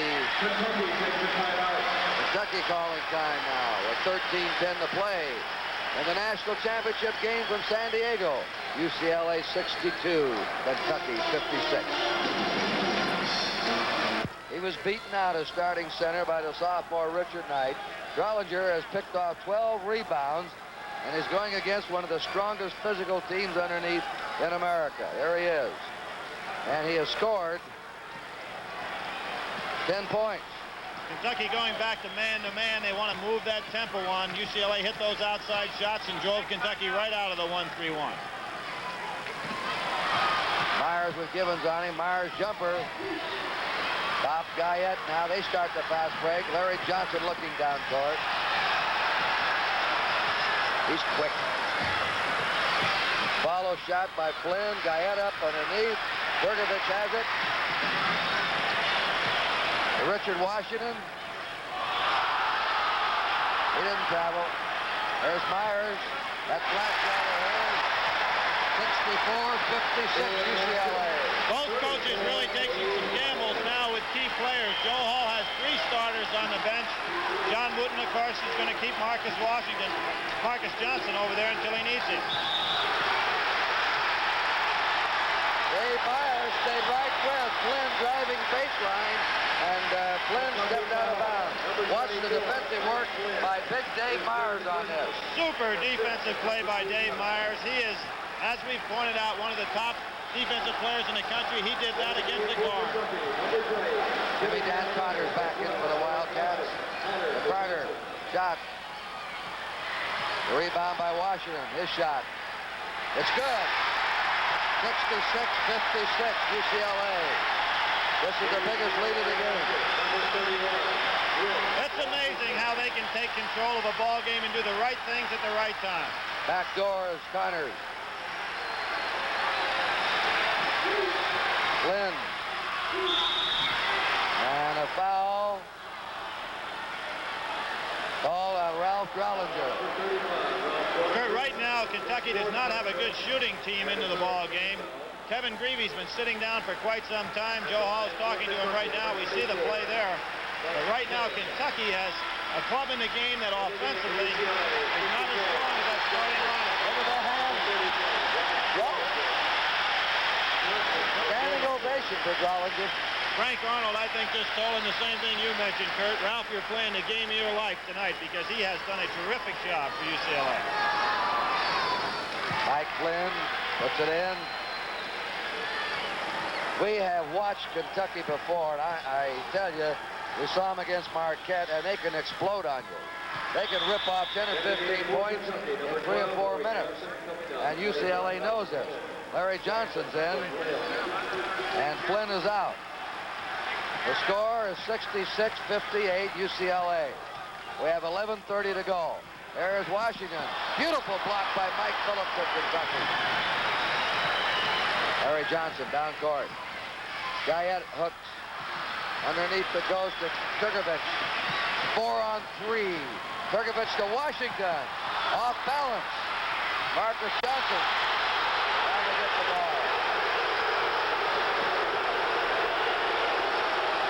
Kentucky calling time now with 13:10 to play. In the national championship game from San Diego, UCLA 62, Kentucky 56. He was beaten out as starting center by the sophomore Richard Knight. Drollinger has picked off 12 rebounds and is going against one of the strongest physical teams underneath in America. There he is. And he has scored 10 points. Kentucky going back to man-to-man. They want to move that tempo on. UCLA hit those outside shots and drove Kentucky right out of the 1-3-1. Myers with Gibbons on him. Myers jumper. Top Guyette. Now they start the fast break. Larry Johnson looking down court. He's quick. Follow shot by Flynn. Guyette up underneath. Turgovich has it. Richard Washington. He didn't travel. There's Myers. That flat shot of his. 64-56 UCLA. Both coaches really taking some gambles now with key players. Joe Hall has 3 starters on the bench. John Wooden, of course, is going to keep Marcus Johnson over there until he needs him. Dave Myers stayed right with Flynn driving baseline, and Flynn stepped out of bounds. Watch the defensive work by big Dave Myers on this. Super defensive play by Dave Myers. He is, as we've pointed out, one of the top defensive players in the country. He did that against the guard. Jimmy Dan Carter's back in for the Wildcats. Carter, shot. The rebound by Washington. His shot. It's good. 66-56, UCLA. This is the biggest lead of the game. It's amazing how they can take control of a ball game and do the right things at the right time. Back door is Connors. Flynn. And a foul. Call on Ralph Drollinger. Kurt, right now, Kentucky does not have a good shooting team into the ball game. Kevin Greavy's been sitting down for quite some time. Joe Hall's talking to him right now. We see the play there. But right now, Kentucky has a club in the game that offensively is not as strong as that starting lineup. Over the hand. Standing ovation for Drollinger. Frank Arnold, I think, just told him the same thing you mentioned, Kurt. Ralph, you're playing the game of your life tonight because he has done a terrific job for UCLA. Mike Flynn puts it in. We have watched Kentucky before, and I tell you, we saw them against Marquette, and they can explode on you. They can rip off 10 or 15 points in 3 or 4 minutes, and UCLA knows this. Larry Johnson's in, and Flynn is out. The score is 66-58 UCLA. We have 11:30 to go. There is Washington. Beautiful block by Mike Phillips of Kentucky. Larry Johnson down court. Guyette hooks. Underneath the goes to Turkovic. 4-on-3. Turkovic to Washington. Off balance. Marcus Johnson trying to get the ball.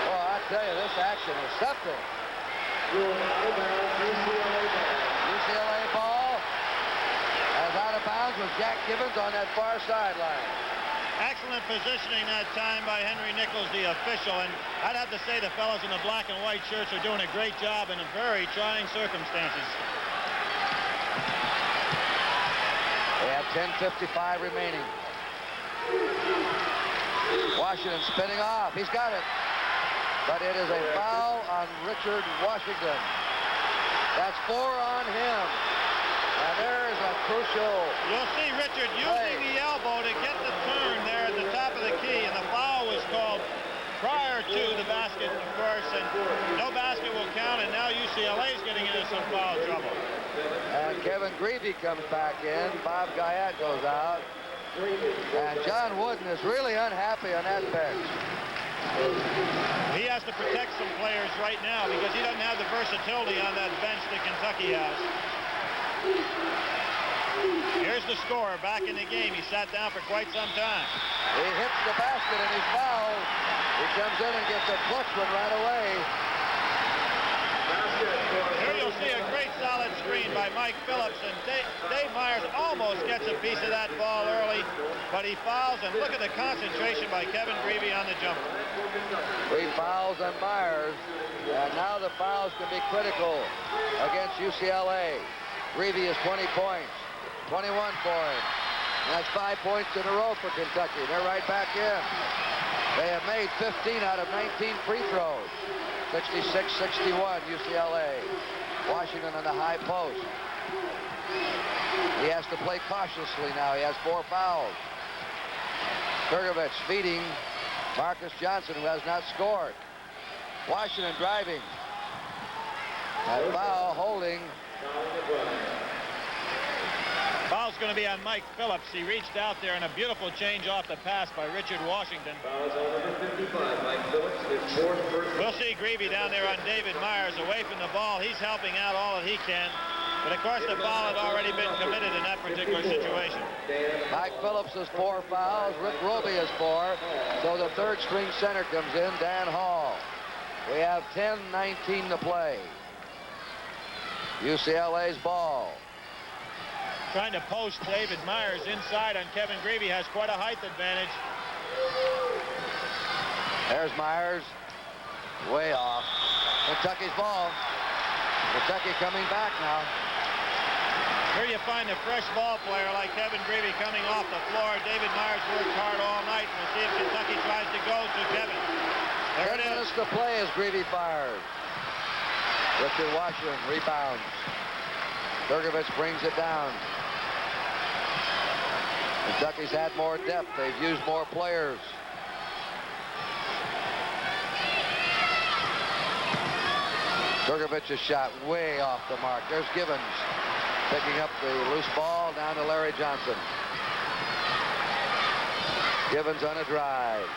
Well, I tell you, this action is something. UCLA ball. As out of bounds was Jack Gibbons on that far sideline. Excellent positioning that time by Henry Nichols, the official. And I'd have to say the fellows in the black and white shirts are doing a great job in a very trying circumstances. They have 10:55 remaining. Washington spinning off. He's got it. But it is a foul on Richard Washington. That's 4 on him. And there's a crucial You'll see Richard using the elbow to get the turn there at the top of the key, and the foul was called prior to the basket, of course, and no basket will count, and now UCLA's getting into some foul trouble. And Kevin Greavy comes back in. Bob Guyette goes out. And John Wooden is really unhappy on that bench. He has to protect some players right now because he doesn't have the versatility on that bench that Kentucky has. Here's the scorer back in the game. He sat down for quite some time. He hits the basket and he's fouled. He comes in and gets a clutch one right away. Here you'll see a great solid screen by Mike Phillips, and Dave Myers almost gets a piece of that ball early, but he fouls, and look at the concentration by Kevin Greavy on the jumper. 3 fouls on Myers, and now the fouls can be critical against UCLA. Greavy is 20 points, 21 for him. And that's 5 points in a row for Kentucky. They're right back in. They have made 15 out of 19 free throws. 66-61 UCLA. Washington on the high post. He has to play cautiously now. He has 4 fouls. Turkovic feeding Marcus Johnson, who has not scored. Washington driving. That foul holding. Foul's going to be on Mike Phillips. He reached out there, and a beautiful change off the pass by Richard Washington. We'll see Greavy down there on David Myers away from the ball. He's helping out all that he can. But, of course, the foul had already been committed in that particular situation. Mike Phillips has 4 fouls. Rick Roby has 4. So the third-string center comes in, Dan Hall. We have 10:19 to play. UCLA's ball. Trying to post David Myers inside on Kevin Greavy, has quite a height advantage. There's Myers. Way off. Kentucky's ball. Kentucky coming back now. Here you find a fresh ball player like Kevin Greavy coming off the floor. David Myers worked hard all night. We'll see if Kentucky tries to go to Kevin. There 10 it is. minutes to play as Greavy fires. Richard Washington rebounds. Turgovich brings it down. Kentucky's had more depth. They've used more players. Turgovich's shot way off the mark. There's Givens picking up the loose ball down to Larry Johnson. Givens on a drive.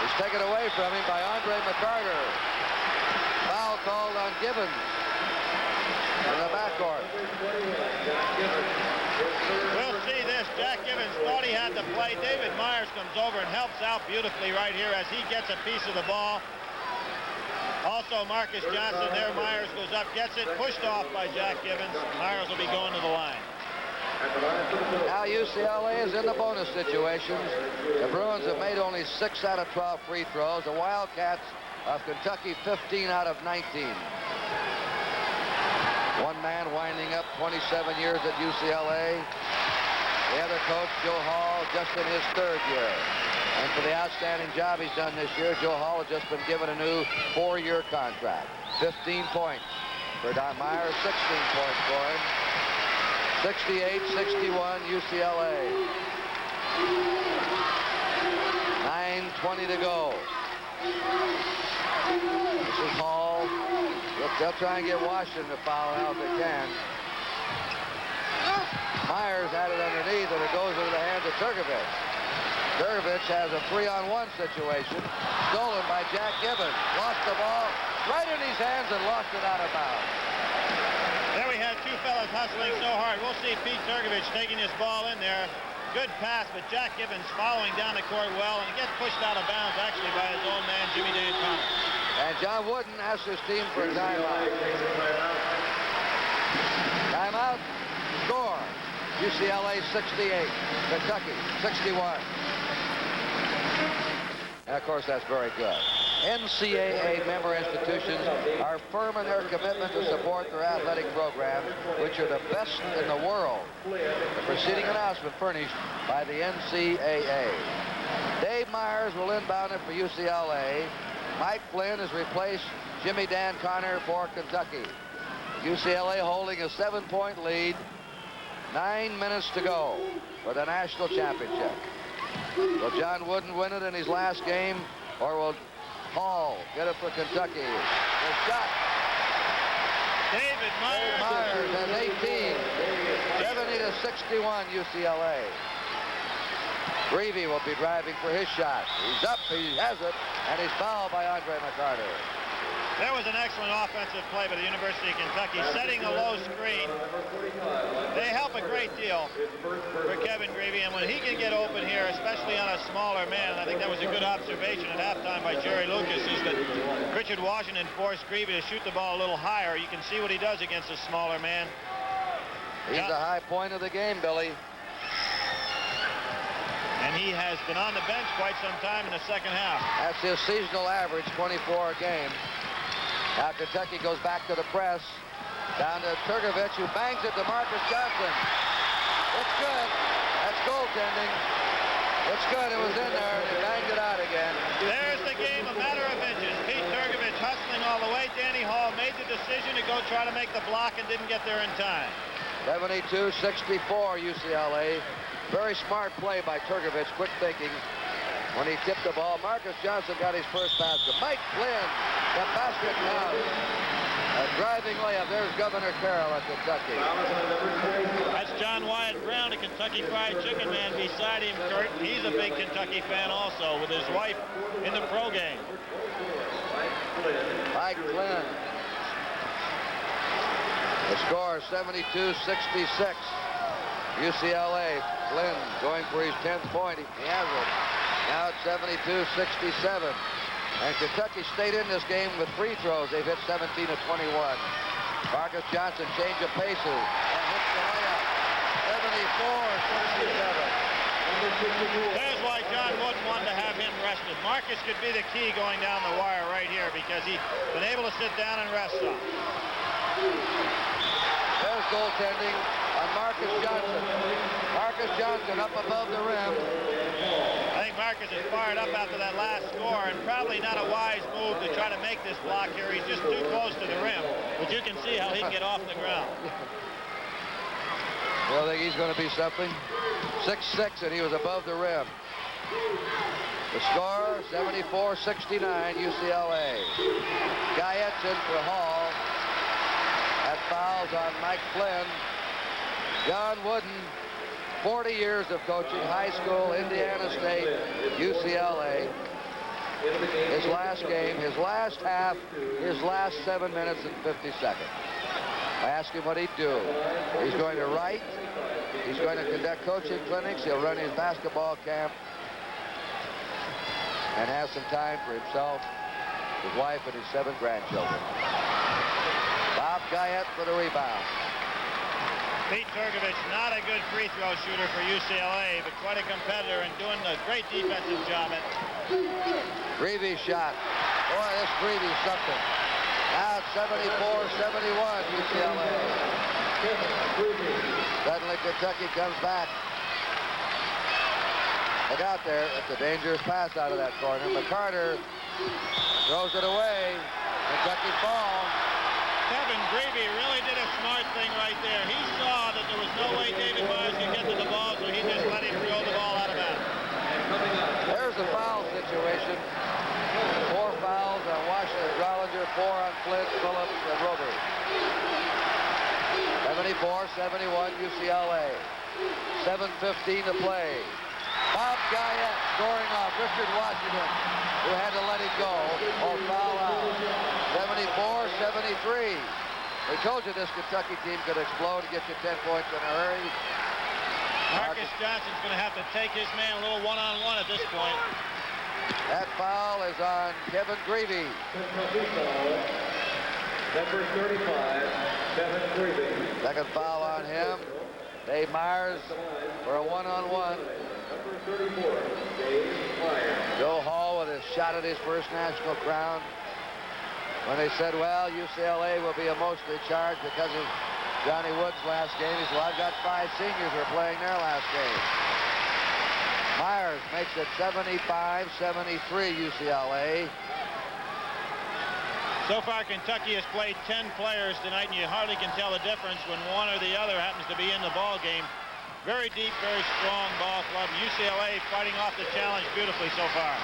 It's taken away from him by Andre McCarter. Foul called on Givens in the backcourt. We'll see this. Jack Givens thought he had the play. David Myers comes over and helps out beautifully right here as he gets a piece of the ball. Also, Marcus Johnson there. Myers goes up, gets it, pushed off by Jack Givens. Myers will be going to the line. Now UCLA is in the bonus situations. The Bruins have made only 6 out of 12 free throws. The Wildcats of Kentucky 15 out of 19. One man winding up 27 years at UCLA. The other coach, Joe Hall, just in his 3rd year. And for the outstanding job he's done this year, Joe Hall has just been given a new 4-year contract. 15 points for Don Myers, 16 points for him. 68-61 UCLA. 9:20 to go. This is Hall. They'll try and get Washington to foul out if they can. Myers had it underneath, and it goes into the hands of Turgovich. Turgovich has a 3-on-1 situation. Stolen by Jack Givens. Lost the ball right in his hands and lost it out of bounds. There we had two fellas hustling so hard. We'll see Pete Turgovich taking his ball in there. Good pass, but Jack Givens following down the court well, and it gets pushed out of bounds actually by his own man, Jimmy Dan Connor. And John Wooden asks his team for a timeout. Timeout. Score. UCLA 68. Kentucky 61. And of course, that's very good. NCAA member institutions are firm in their commitment to support their athletic programs, which are the best in the world. The preceding announcement furnished by the NCAA. Dave Myers will inbound it for UCLA. Mike Flynn has replaced Jimmy Dan Connor for Kentucky. UCLA holding a 7-point lead. 9 minutes to go for the national championship. Will John Wooden win it in his last game, or will Hall get it for Kentucky? The shot. David Myers has 18. 70-61 UCLA. Greavy will be driving for his shot. He's up, he has it, and he's fouled by Andre McCarter. There was an excellent offensive play by the University of Kentucky, setting a low screen. They help a great deal for Kevin Greavy, and when he can get open here, especially on a smaller man, and I think that was a good observation at halftime by Jerry Lucas, is that Richard Washington forced Greavy to shoot the ball a little higher. You can see what he does against a smaller man. He's the high point of the game, Billy. And he has been on the bench quite some time in the second half. That's his seasonal average, 24 a game. Now Kentucky goes back to the press. Down to Turgovich, who bangs it to Marcus Johnson. It's good. That's goaltending. It's good. It was in there, and he banged it out again. There's the game, a matter of inches. Pete Turgovich hustling all the way. Danny Hall made the decision to go try to make the block and didn't get there in time. 72-64 UCLA. Very smart play by Turgovich. Quick thinking when he tipped the ball. Marcus Johnson got his first basket. Mike Flynn, the basket counts. A driving layup. There's Governor Carroll at Kentucky. That's John Wyatt Brown, a Kentucky Fried Chicken man beside him, Kurt. He's a big Kentucky fan also, with his wife in the pro game. Mike Flynn. The score is 72-66. UCLA. Flynn going for his 10th point. He has it. Now it's 72-67. And Kentucky stayed in this game with free throws. They've hit 17 of 21. Marcus Johnson change of paces and hits the layup. 74-67. There's why John Wooden wanted to have him rested. Marcus could be the key going down the wire right here because he's been able to sit down and rest some. There's goaltending on Marcus Johnson. Marcus Johnson up above the rim. I think Marcus is fired up after that last score, and probably not a wise move to try to make this block here. He's just too close to the rim, but you can see how he can get off the ground. Well, I think he's going to be something. 6'6", and he was above the rim. The score, 74-69, UCLA. Guyette's in for Hall. That foul's on Mike Flynn. John Wooden, 40 years of coaching, high school, Indiana State, UCLA. His last game, his last half, his last 7 minutes and 50 seconds. I asked him what he'd do. He's going to write. He's going to conduct coaching clinics. He'll run his basketball camp and have some time for himself, his wife, and his 7 grandchildren. Bob Guyette for the rebound. Pete Turgovich, not a good free throw shooter for UCLA, but quite a competitor and doing a great defensive job at it. Greavy's shot. Boy, this Greavy's something. Now it's 74-71, UCLA. Suddenly Kentucky comes back. Look out there. It's a dangerous pass out of that corner. McCarter throws it away. Kentucky ball. Kevin Greavy really did a smart thing right there. He saw that there was no way David Myers could get to the ball, so he just let him throw the ball out of bounds. There's the foul situation. 4 fouls on Washington Rollinger, 4 on Flynn, Phillips, and Roberts. 74-71 UCLA. 7:15 to play. Bob Guyette scoring off Richard Washington, who had to let him go or foul out. 74-73. We told you this Kentucky team could explode and get you 10 points in a hurry. Marcus Johnson's going to have to take his man a little one-on-one at this point. That foul is on Kevin Greavy. Number 35, Kevin Greavy. Second foul on him. Dave Myers for a one-on-one. Number 34, Dave Myers. Joe Hall with his shot at his first national crown. When they said, well, UCLA will be emotionally charged because of Johnny Wood's last game, he said, well, I've got 5 seniors who are playing their last game. Myers makes it 75-73 UCLA. So far, Kentucky has played 10 players tonight, and you hardly can tell the difference when one or the other happens to be in the ball game. Very deep, very strong ball club. UCLA fighting off the challenge beautifully so far.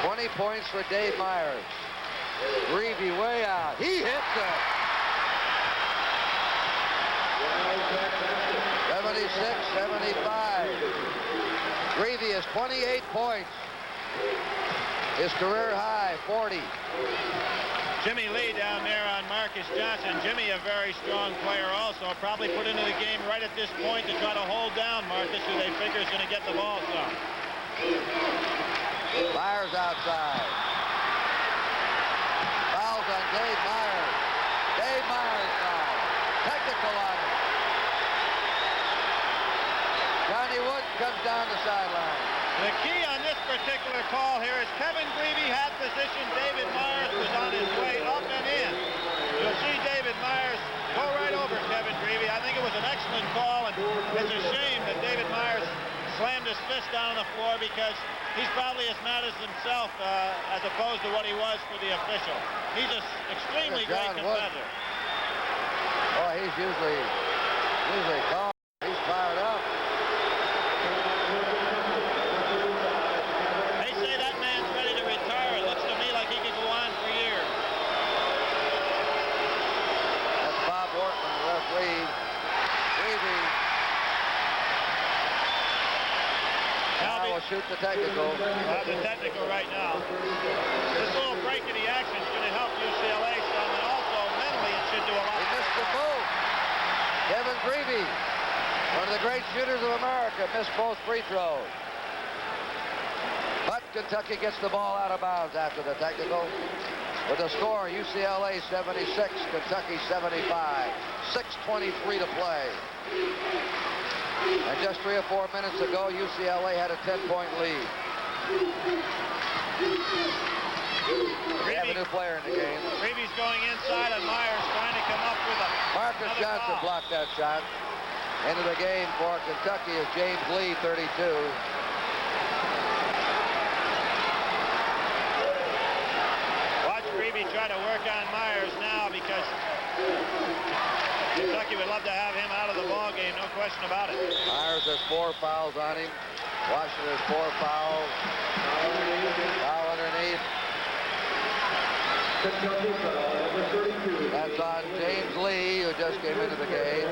20 points for Dave Myers. Greavy way out. He hits it. 76-75. Greavy is 28 points. His career high, 40. Jimmy Lee down there on Marcus Johnson. Jimmy, a very strong player also, probably put into the game right at this point to try to hold down Marcus, who they figure is going to get the ball some. Myers outside. Fouls on Dave Myers. Dave Myers foul. Technical on him. Johnny Wood comes down the sideline. The key on this particular call here is Kevin Greavy had position. David Myers was on his way up and in. You'll see David Myers go right over Kevin Greavy. I think it was an excellent call, and it's a shame that David Myers slammed his fist down on the floor because he's probably as mad as himself as opposed to what he was for the official. He's an extremely great competitor. Oh, he's usually calm. He's fired up. They say that man's ready to retire. It looks to me like he could go on for years. That's Bob Workman, the referee. Greavy. Now we'll shoot the technical. We'll have the technical right now. This little break in the action is going to help UCLA some, and also mentally it should do a lot. He missed the both. Kevin Greavy, one of the great shooters of America, missed both free throws. But Kentucky gets the ball out of bounds after the technical. With the score, UCLA 76, Kentucky 75. 6:23 to play. And just 3 or 4 minutes ago, UCLA had a 10-point lead. We have a new player in the game. Reevy's going inside, and Myers trying to come up with a Marcus Johnson foul. blocked that shot. Into the game for Kentucky is James Lee, 32. Watch Reevy try to work on Myers now because Kentucky would love to have him out of the ball game, no question about it. Myers has 4 fouls on him. Washington has 4 fouls. Foul underneath. Kentucky foul number 32. That's on James Lee, who just came into the game.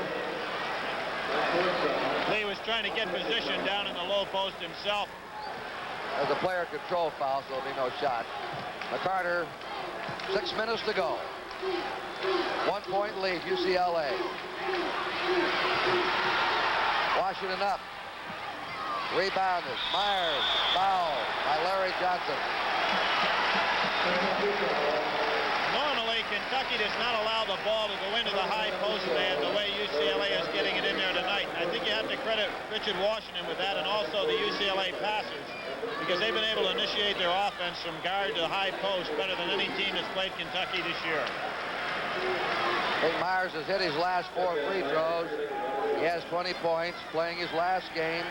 Lee was trying to get position down in the low post himself. There's a player control foul, so there'll be no shot. McCarter, 6 minutes to go. 1-point lead, UCLA. Washington up. Rebounded. Myers, foul by Larry Johnson. Normally, Kentucky does not allow the ball to go into the high post man the way UCLA is getting it in there tonight. And I think you have to credit Richard Washington with that, and also the UCLA passers, because they've been able to initiate their offense from guard to high post better than any team that's played Kentucky this year. I think Myers has hit his last 4 free throws. He has 20 points, playing his last game.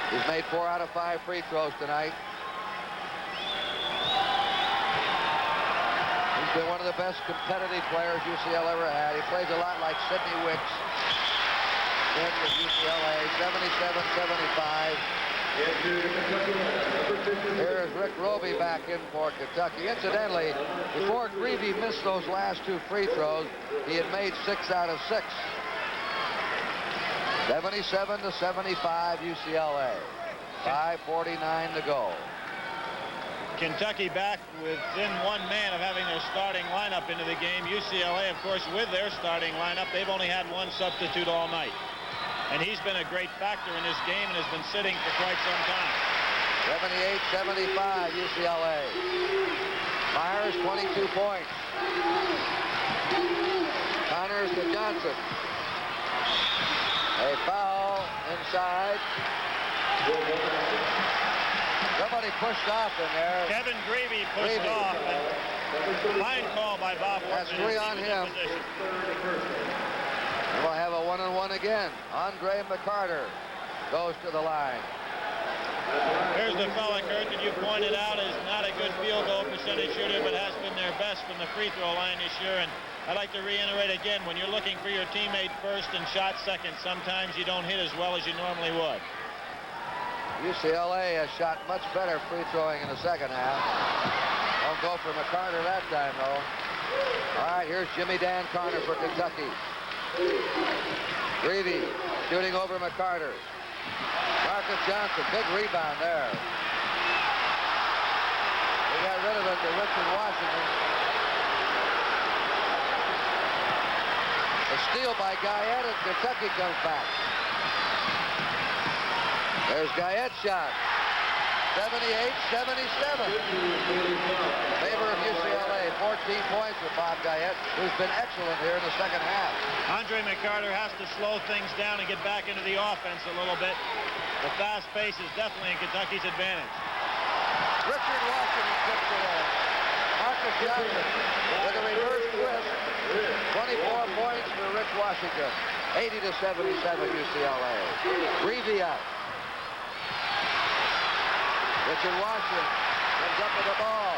He's made 4 out of 5 free throws tonight. He's been one of the best competitive players UCLA ever had. He plays a lot like Sidney Wicks in with UCLA, 77-75. Here is Rick Roby back in for Kentucky. Incidentally, before Greavy missed those last 2 free throws, he had made 6 out of 6. 77-75 UCLA. 5:49 to go. Kentucky back within 1 man of having their starting lineup into the game. UCLA, of course, with their starting lineup, they've only had 1 substitute all night. And he's been a great factor in this game and has been sitting for quite some time. 78-75 UCLA. Myers, 22 points. Connors to Johnson. A foul inside. Somebody pushed off in there. Kevin Greavy pushed off. And fine call by Bob That's Ortman. 3 on him. We'll have a 1-on-1 again. Andre McCarter goes to the line. Here's the fella, Kurt, that you pointed out is not a good field goal percentage shooter, but has been their best from the free throw line this year. And I'd like to reiterate again, when you're looking for your teammate first and shot second, sometimes you don't hit as well as you normally would. UCLA has shot much better free throwing in the second half. Don't go for McCarter that time, though. All right, here's Jimmy Dan Carter for Kentucky. Greavy shooting over McCarter. Marcus Johnson, big rebound there. They got rid of it to Richard Washington. A steal by Guyette, and Kentucky comes back. There's Guyette's shot. 78-77. Favor of UCLA. 14 points for Bob Guyette, who's been excellent here in the second half. Andre McCarter has to slow things down and get back into the offense a little bit. The fast pace is definitely in Kentucky's advantage. Richard Washington tips it in. Marcus Johnson with a reverse twist. 24 points for Rich Washington. 80-77 UCLA. Greavy out. Richard Washington comes up with the ball.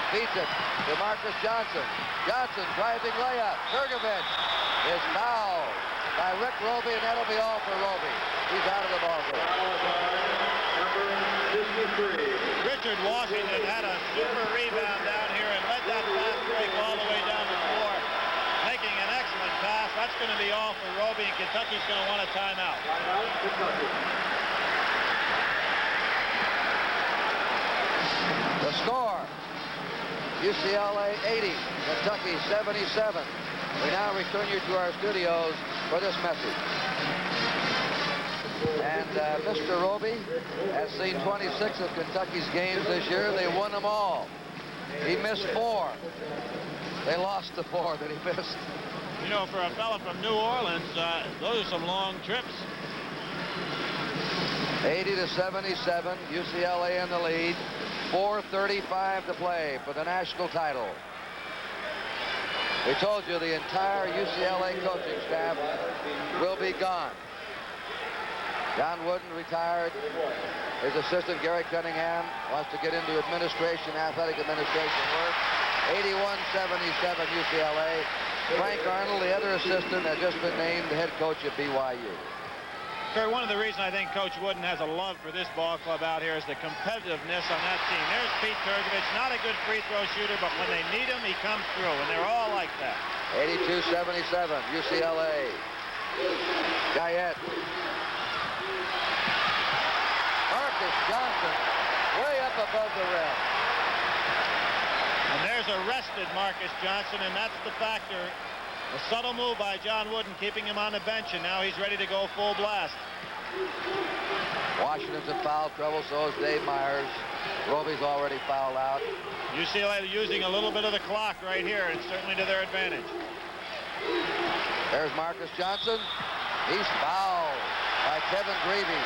Beats it to Marcus Johnson. Johnson driving layup. Turgovich is fouled by Rick Roby, and that'll be all for Roby. He's out of the ball game. Richard Washington had a super rebound down here and led that fast break all the way down the floor, making an excellent pass. That's going to be all for Roby, and Kentucky's going to want a timeout. The score, UCLA 80, Kentucky 77. We now return you to our studios for this message. And Mr. Roby has seen 26 of Kentucky's games this year. They won them all. He missed 4. They lost the 4 that he missed. You know, for a fella from New Orleans, those are some long trips. 80-77, UCLA in the lead. 4:35 to play for the national title. We told you the entire UCLA coaching staff will be gone. John Wooden retired. His assistant, Gary Cunningham, wants to get into administration, athletic administration work. 81-77 UCLA. Frank Arnold, the other assistant, has just been named the head coach at BYU. Kurt, one of the reasons I think Coach Wooden has a love for this ball club out here is the competitiveness on that team. There's Pete Turgevich, not a good free throw shooter, but when they need him, he comes through, and they're all like that. 82-77, UCLA. Guyette. Marcus Johnson, way up above the rim. And there's arrested Marcus Johnson, and that's the factor. A subtle move by John Wooden, keeping him on the bench, and now he's ready to go full blast. Washington's in foul trouble, so is Dave Myers. Roby's already fouled out. UCLA using a little bit of the clock right here, and certainly to their advantage. There's Marcus Johnson. He's fouled by Kevin Greavy.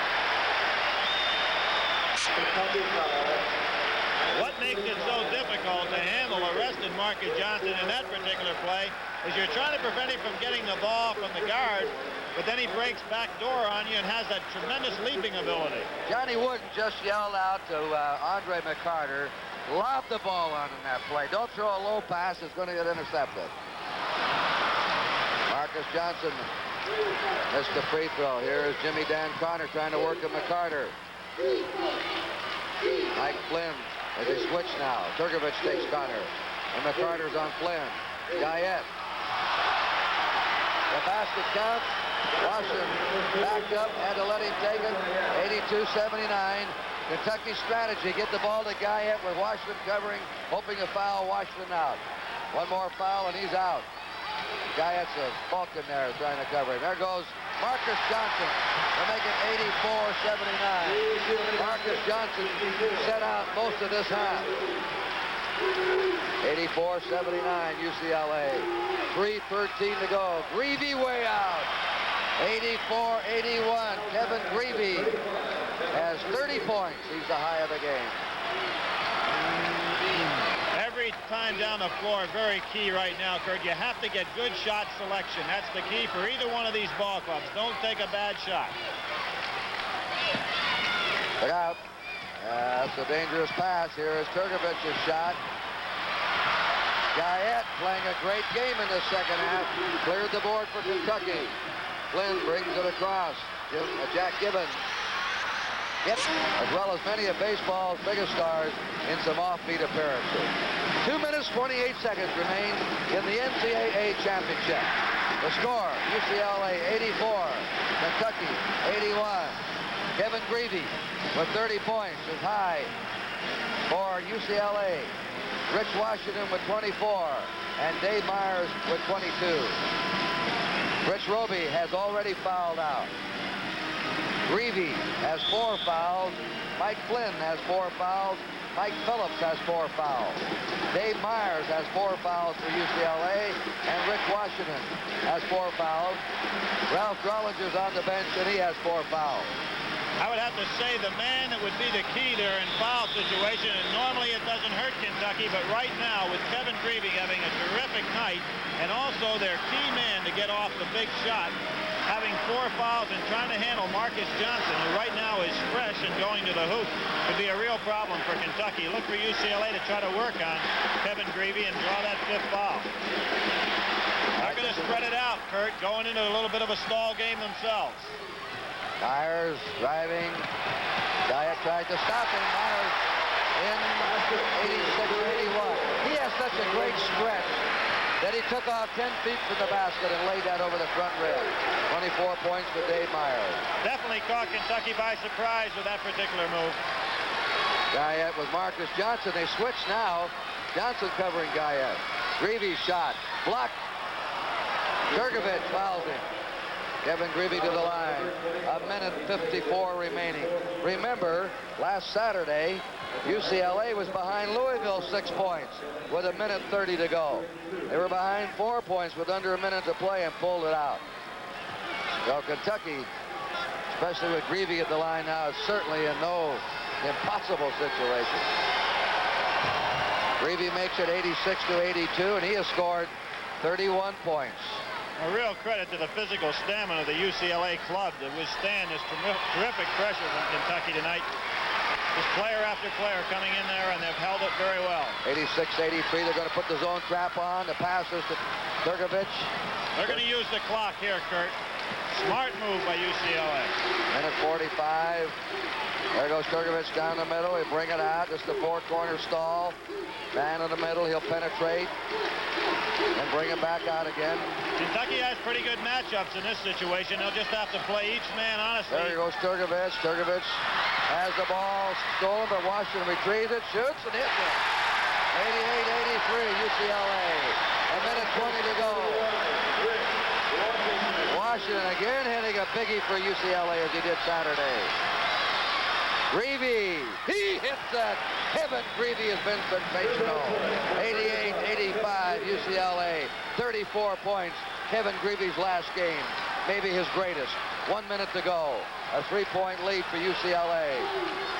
What makes it so difficult to handle arrested Marcus Johnson in that particular play is you're trying to prevent him from getting the ball from the guard, but then he breaks back door on you and has that tremendous leaping ability. Johnny Wooden just yelled out to Andre McCarter, lob the ball on him that play. Don't throw a low pass, it's going to get intercepted. Marcus Johnson missed the free throw. Here is Jimmy Dan Connor trying to work at McCarter. Mike Flynn as they switch now. Turgevich takes Connor, and McCarter's on Flynn. Guyette. The basket counts. Washington backed up, had to let him take it. 82-79. Kentucky's strategy, get the ball to Guyette with Washington covering, hoping to foul Washington out. One more foul and he's out. Guyette's a Falcon there trying to cover him. There goes Marcus Johnson to make it 84-79. Marcus Johnson set out most of this half. 84-79 UCLA. 3:13 to go. Greavy way out. 84-81. Kevin Greavy has 30 points. He's the high of the game. Every time down the floor, very key right now, Kurt. You have to get good shot selection. That's the key for either one of these ball clubs. Don't take a bad shot. Look out. That's a dangerous pass. Here is Turgevich's shot. Guyette playing a great game in the second half. Cleared the board for Kentucky. Flynn brings it across. Jack Gibbons. Yep, as well as many of baseball's biggest stars in some offbeat appearances. 2 minutes, 28 seconds remain in the NCAA Championship. The score, UCLA 84, Kentucky 81. Kevin Greavy with 30 points is high for UCLA. Rich Washington with 24, and Dave Myers with 22. Rich Roby has already fouled out. Greavy has 4 fouls. Mike Flynn has 4 fouls. Mike Phillips has 4 fouls. Dave Myers has 4 fouls for UCLA, and Rick Washington has 4 fouls. Ralph Drollinger's on the bench, and he has 4 fouls. I would have to say the man that would be the key there in foul situation, and normally it doesn't hurt Kentucky, but right now with Kevin Greavy having a terrific night, and also their key man to get off the big shot, having 4 fouls and trying to handle Marcus Johnson, who right now is fresh and going to the hoop, could be a real problem for Kentucky. Look for UCLA to try to work on Kevin Greavy and draw that 5th foul. They're going to spread it out, Kurt, going into a little bit of a stall game themselves. Myers driving. Guyette tried to stop him. Myers in 86-81. He has such a great stretch that he took off 10 feet from the basket and laid that over the front rim. 24 points for Dave Myers. Definitely caught Kentucky by surprise with that particular move. Guyette with Marcus Johnson. They switch now. Johnson covering Guyette. Greavy's shot. Blocked. Turgevich fouls him. Kevin Greavy to the line. 1:54 remaining. Remember, last Saturday, UCLA was behind Louisville 6 points with 1:30 to go. They were behind 4 points with under a minute to play and pulled it out. So Kentucky, especially with Greavy at the line now, is certainly in no impossible situation. Greavy makes it 86-82, and he has scored 31 points. A real credit to the physical stamina of the UCLA club to withstand this terrific pressure from Kentucky tonight. Just player after player coming in there, and they've held it very well. 86-83, they're going to put the zone trap on. The passes to Turkovic. They're going to use the clock here, Kurt. Smart move by UCLA. Minute 45. There goes Turkovic down the middle. He'll bring it out. Just the four-corner stall. Man in the middle. He'll penetrate and bring it back out again. Kentucky has pretty good matchups in this situation. They'll just have to play each man honestly. There goes Turkovic. Turkovic has the ball stolen, but Washington retrieves it, shoots, and hits it. 88-83, UCLA. A minute 20 to go. Washington again hitting a biggie for UCLA as he did Saturday. Greavy, he hits that. Kevin Greavy has been sensational. 88-85, UCLA. 34 points. Kevin Greavy's last game, maybe his greatest. 1 minute to go. A 3-point lead for UCLA.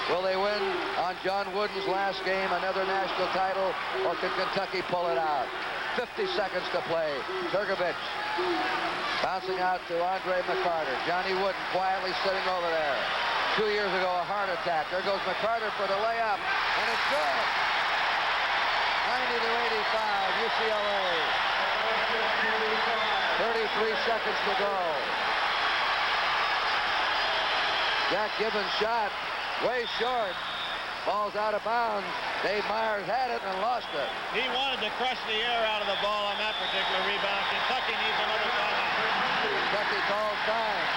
Will they win on John Wooden's last game, another national title, or can Kentucky pull it out? 50 seconds to play. Turkovic bouncing out to Andre McCarter. Johnny Wooden quietly sitting over there. 2 years ago, a heart attack. There goes McCarter for the layup, and it's good. 90-85, UCLA. 33 seconds to go. Jack Gibbons' shot, way short. Ball's out of bounds. Dave Myers had it and lost it. He wanted to crush the air out of the ball on that particular rebound. Kentucky needs another timeout. Kentucky calls time.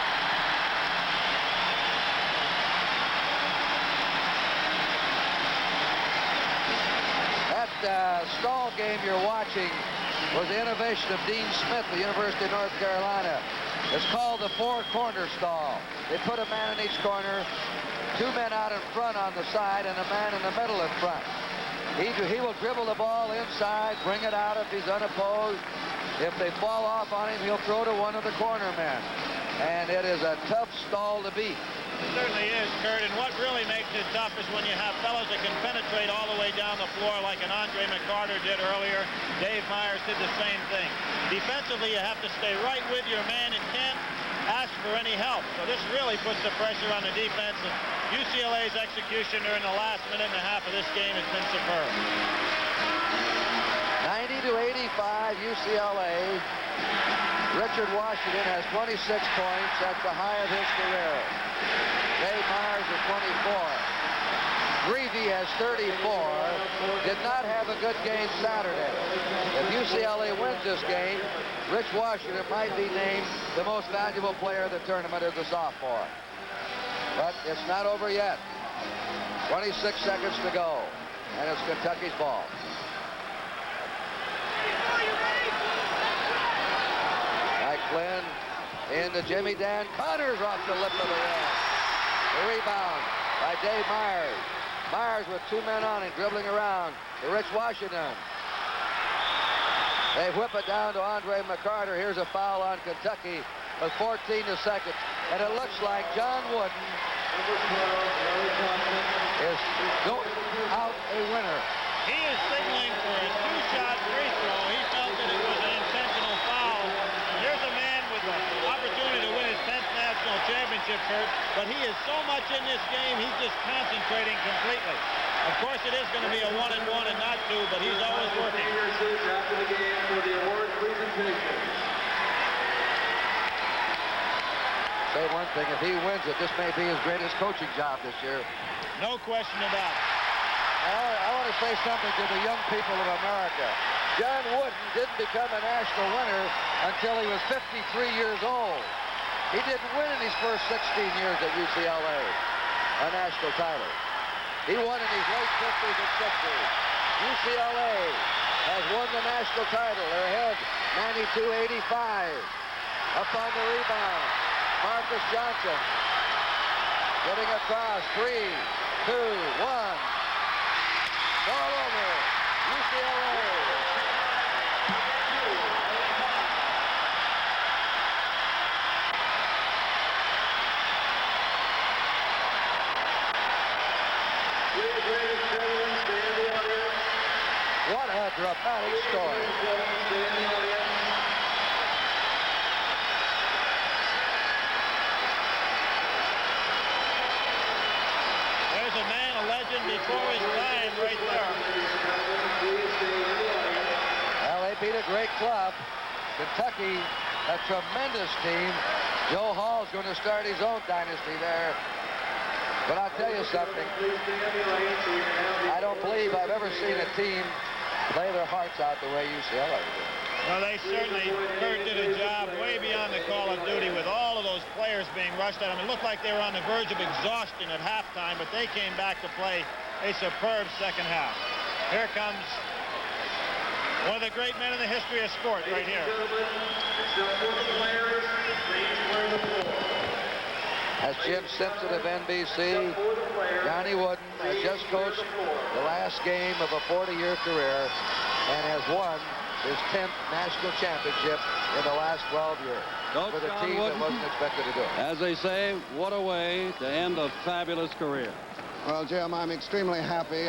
That stall game you're watching was the innovation of Dean Smith, the University of North Carolina. It's called the four-corner stall. They put a man in each corner, 2 men out in front on the side, and a man in the middle in front. He will dribble the ball inside, bring it out if he's unopposed. If they fall off on him, he'll throw to one of the corner men. And it is a tough stall to beat. It certainly is, Kurt, and what really makes it tough is when you have fellows that can penetrate all the way down the floor like an Andre McCarter did earlier. Dave Myers did the same thing. Defensively, you have to stay right with your man and can't ask for any help. So this really puts the pressure on the defense, and UCLA's execution during the last minute and a half of this game has been superb. 90-85, UCLA. Richard Washington has 26 points. That's the high of his career. Dave Myers is 24. Greavy has 34. Did not have a good game Saturday. If UCLA wins this game, Rich Washington might be named the most valuable player of the tournament as a sophomore. But it's not over yet. 26 seconds to go. And it's Kentucky's ball. Mike Flynn into Jimmy Dan Connors off the lip of the rim. The rebound by Dave Myers. Myers with 2 men on him, dribbling around to Rich Washington. They whip it down to Andre McCarter. Here's a foul on Kentucky with 14 seconds. And it looks like John Wooden is going out a winner. He is signaling for a 2-shot free throw. He felt that it was an intentional foul. And here's a man with the opportunity to win his 10th national championship, Kurt, but he is so much in this game, he's just concentrating completely. Of course, it is going to be a 1-and-1 and not 2, but he's always working. After the game for the award presentation. Say one thing, if he wins it, this may be his greatest coaching job this year. No question about it. I want to say something to the young people of America. John Wooden didn't become a national winner until he was 53 years old. He didn't win in his first 16 years at UCLA, a national title. He won in his late 50s and 60s. UCLA has won the national title. They're ahead 92-85. Up on the rebound, Marcus Johnson getting across. 3, 2, 1. Ball over. UCLA. What a dramatic story. There's a man, a legend before his time right there. Well, they beat a great club. Kentucky, a tremendous team. Joe Hall's going to start his own dynasty there. But I'll tell you something. I don't believe I've ever seen a team play their hearts out the way UCLA did. Well, they certainly, Kurt did a job way beyond the call of duty with all of those players being rushed at them. It looked like they were on the verge of exhaustion at halftime, but they came back to play a superb second half. Here comes one of the great men in the history of sport right here. As Jim Simpson of NBC, Johnny Wooden has just coached the last game of a 40-year career and has won his 10th national championship in the last 12 years. With a team that wasn't expected to do it. As they say, what a way to end a fabulous career. Well, Jim, I'm extremely happy.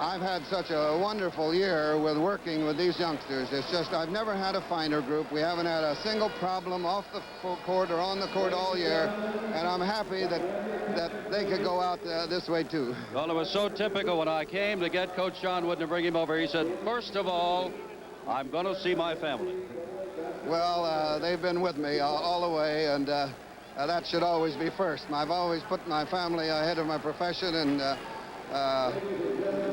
I've had such a wonderful year with working with these youngsters. It's just I've never had a finer group. We haven't had a single problem off the court or on the court all year, and I'm happy that they could go out this way too. Well, it was so typical when I came to get Coach John Wooden to bring him over. He said, first of all, I'm going to see my family. Well, they've been with me all the way, and that should always be first. I've always put my family ahead of my profession, and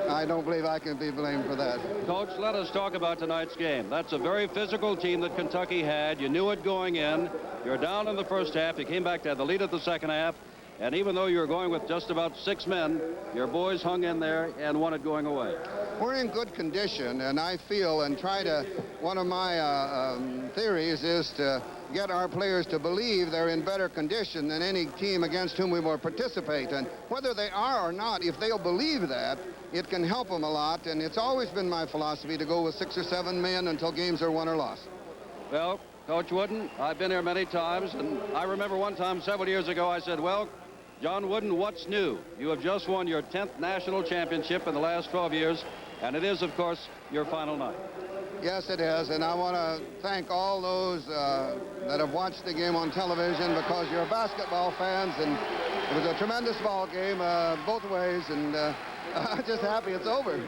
I don't believe I can be blamed for that. Coach, let us talk about tonight's game. That's a very physical team that Kentucky had. You knew it going in. You're down in the first half. You came back to have the lead at the second half. And even though you were going with just about 6 men, your boys hung in there and won it going away. We're in good condition, and I feel and try to, one of my theories is to get our players to believe they're in better condition than any team against whom we will participate. And whether they are or not, if they'll believe that, it can help them a lot. And it's always been my philosophy to go with 6 or 7 men until games are won or lost. Well, Coach Wooden, I've been here many times, and I remember one time several years ago I said, well, John Wooden, what's new? You have just won your 10th national championship in the last 12 years, and it is, of course, your final night. Yes, it is, and I want to thank all those that have watched the game on television because you're basketball fans, and it was a tremendous ball game both ways, and I'm just happy it's over.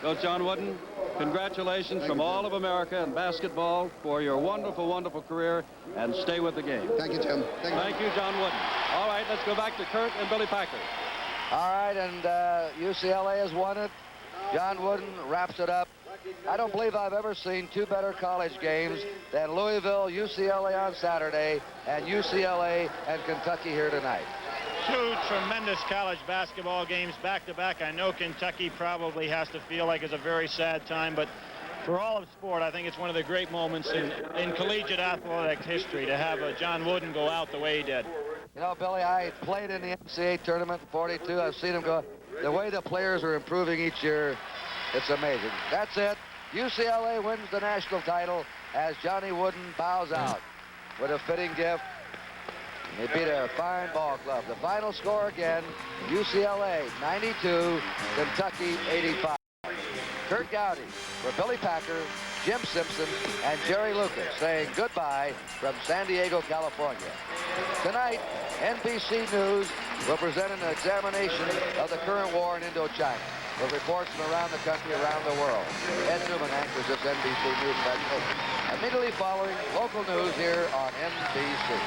Coach John Wooden, congratulations from all of America in basketball for your wonderful, wonderful career, and stay with the game. Thank you, Jim. Thank you, John Wooden. All right, let's go back to Kurt and Billy Packer. All right, and UCLA has won it. John Wooden wraps it up. I don't believe I've ever seen 2 better college games than Louisville, UCLA on Saturday, and UCLA and Kentucky here tonight. 2 tremendous college basketball games back-to-back. I know Kentucky probably has to feel like it's a very sad time, but for all of sport, I think it's one of the great moments in collegiate athletic history to have John Wooden go out the way he did. You know, Billy, I played in the NCAA tournament in 42. I've seen him go. The way the players are improving each year, it's amazing. That's it. UCLA wins the national title as Johnny Wooden bows out with a fitting gift. They beat a fine ball club. The final score again, UCLA 92, Kentucky 85. Kurt Gowdy for Billy Packer, Jim Simpson, and Jerry Lucas saying goodbye from San Diego, California. Tonight, NBC News will present an examination of the current war in Indochina with reports from around the country, around the world. Ed Newman anchors this NBC News presentation. Immediately following local news here on NBC.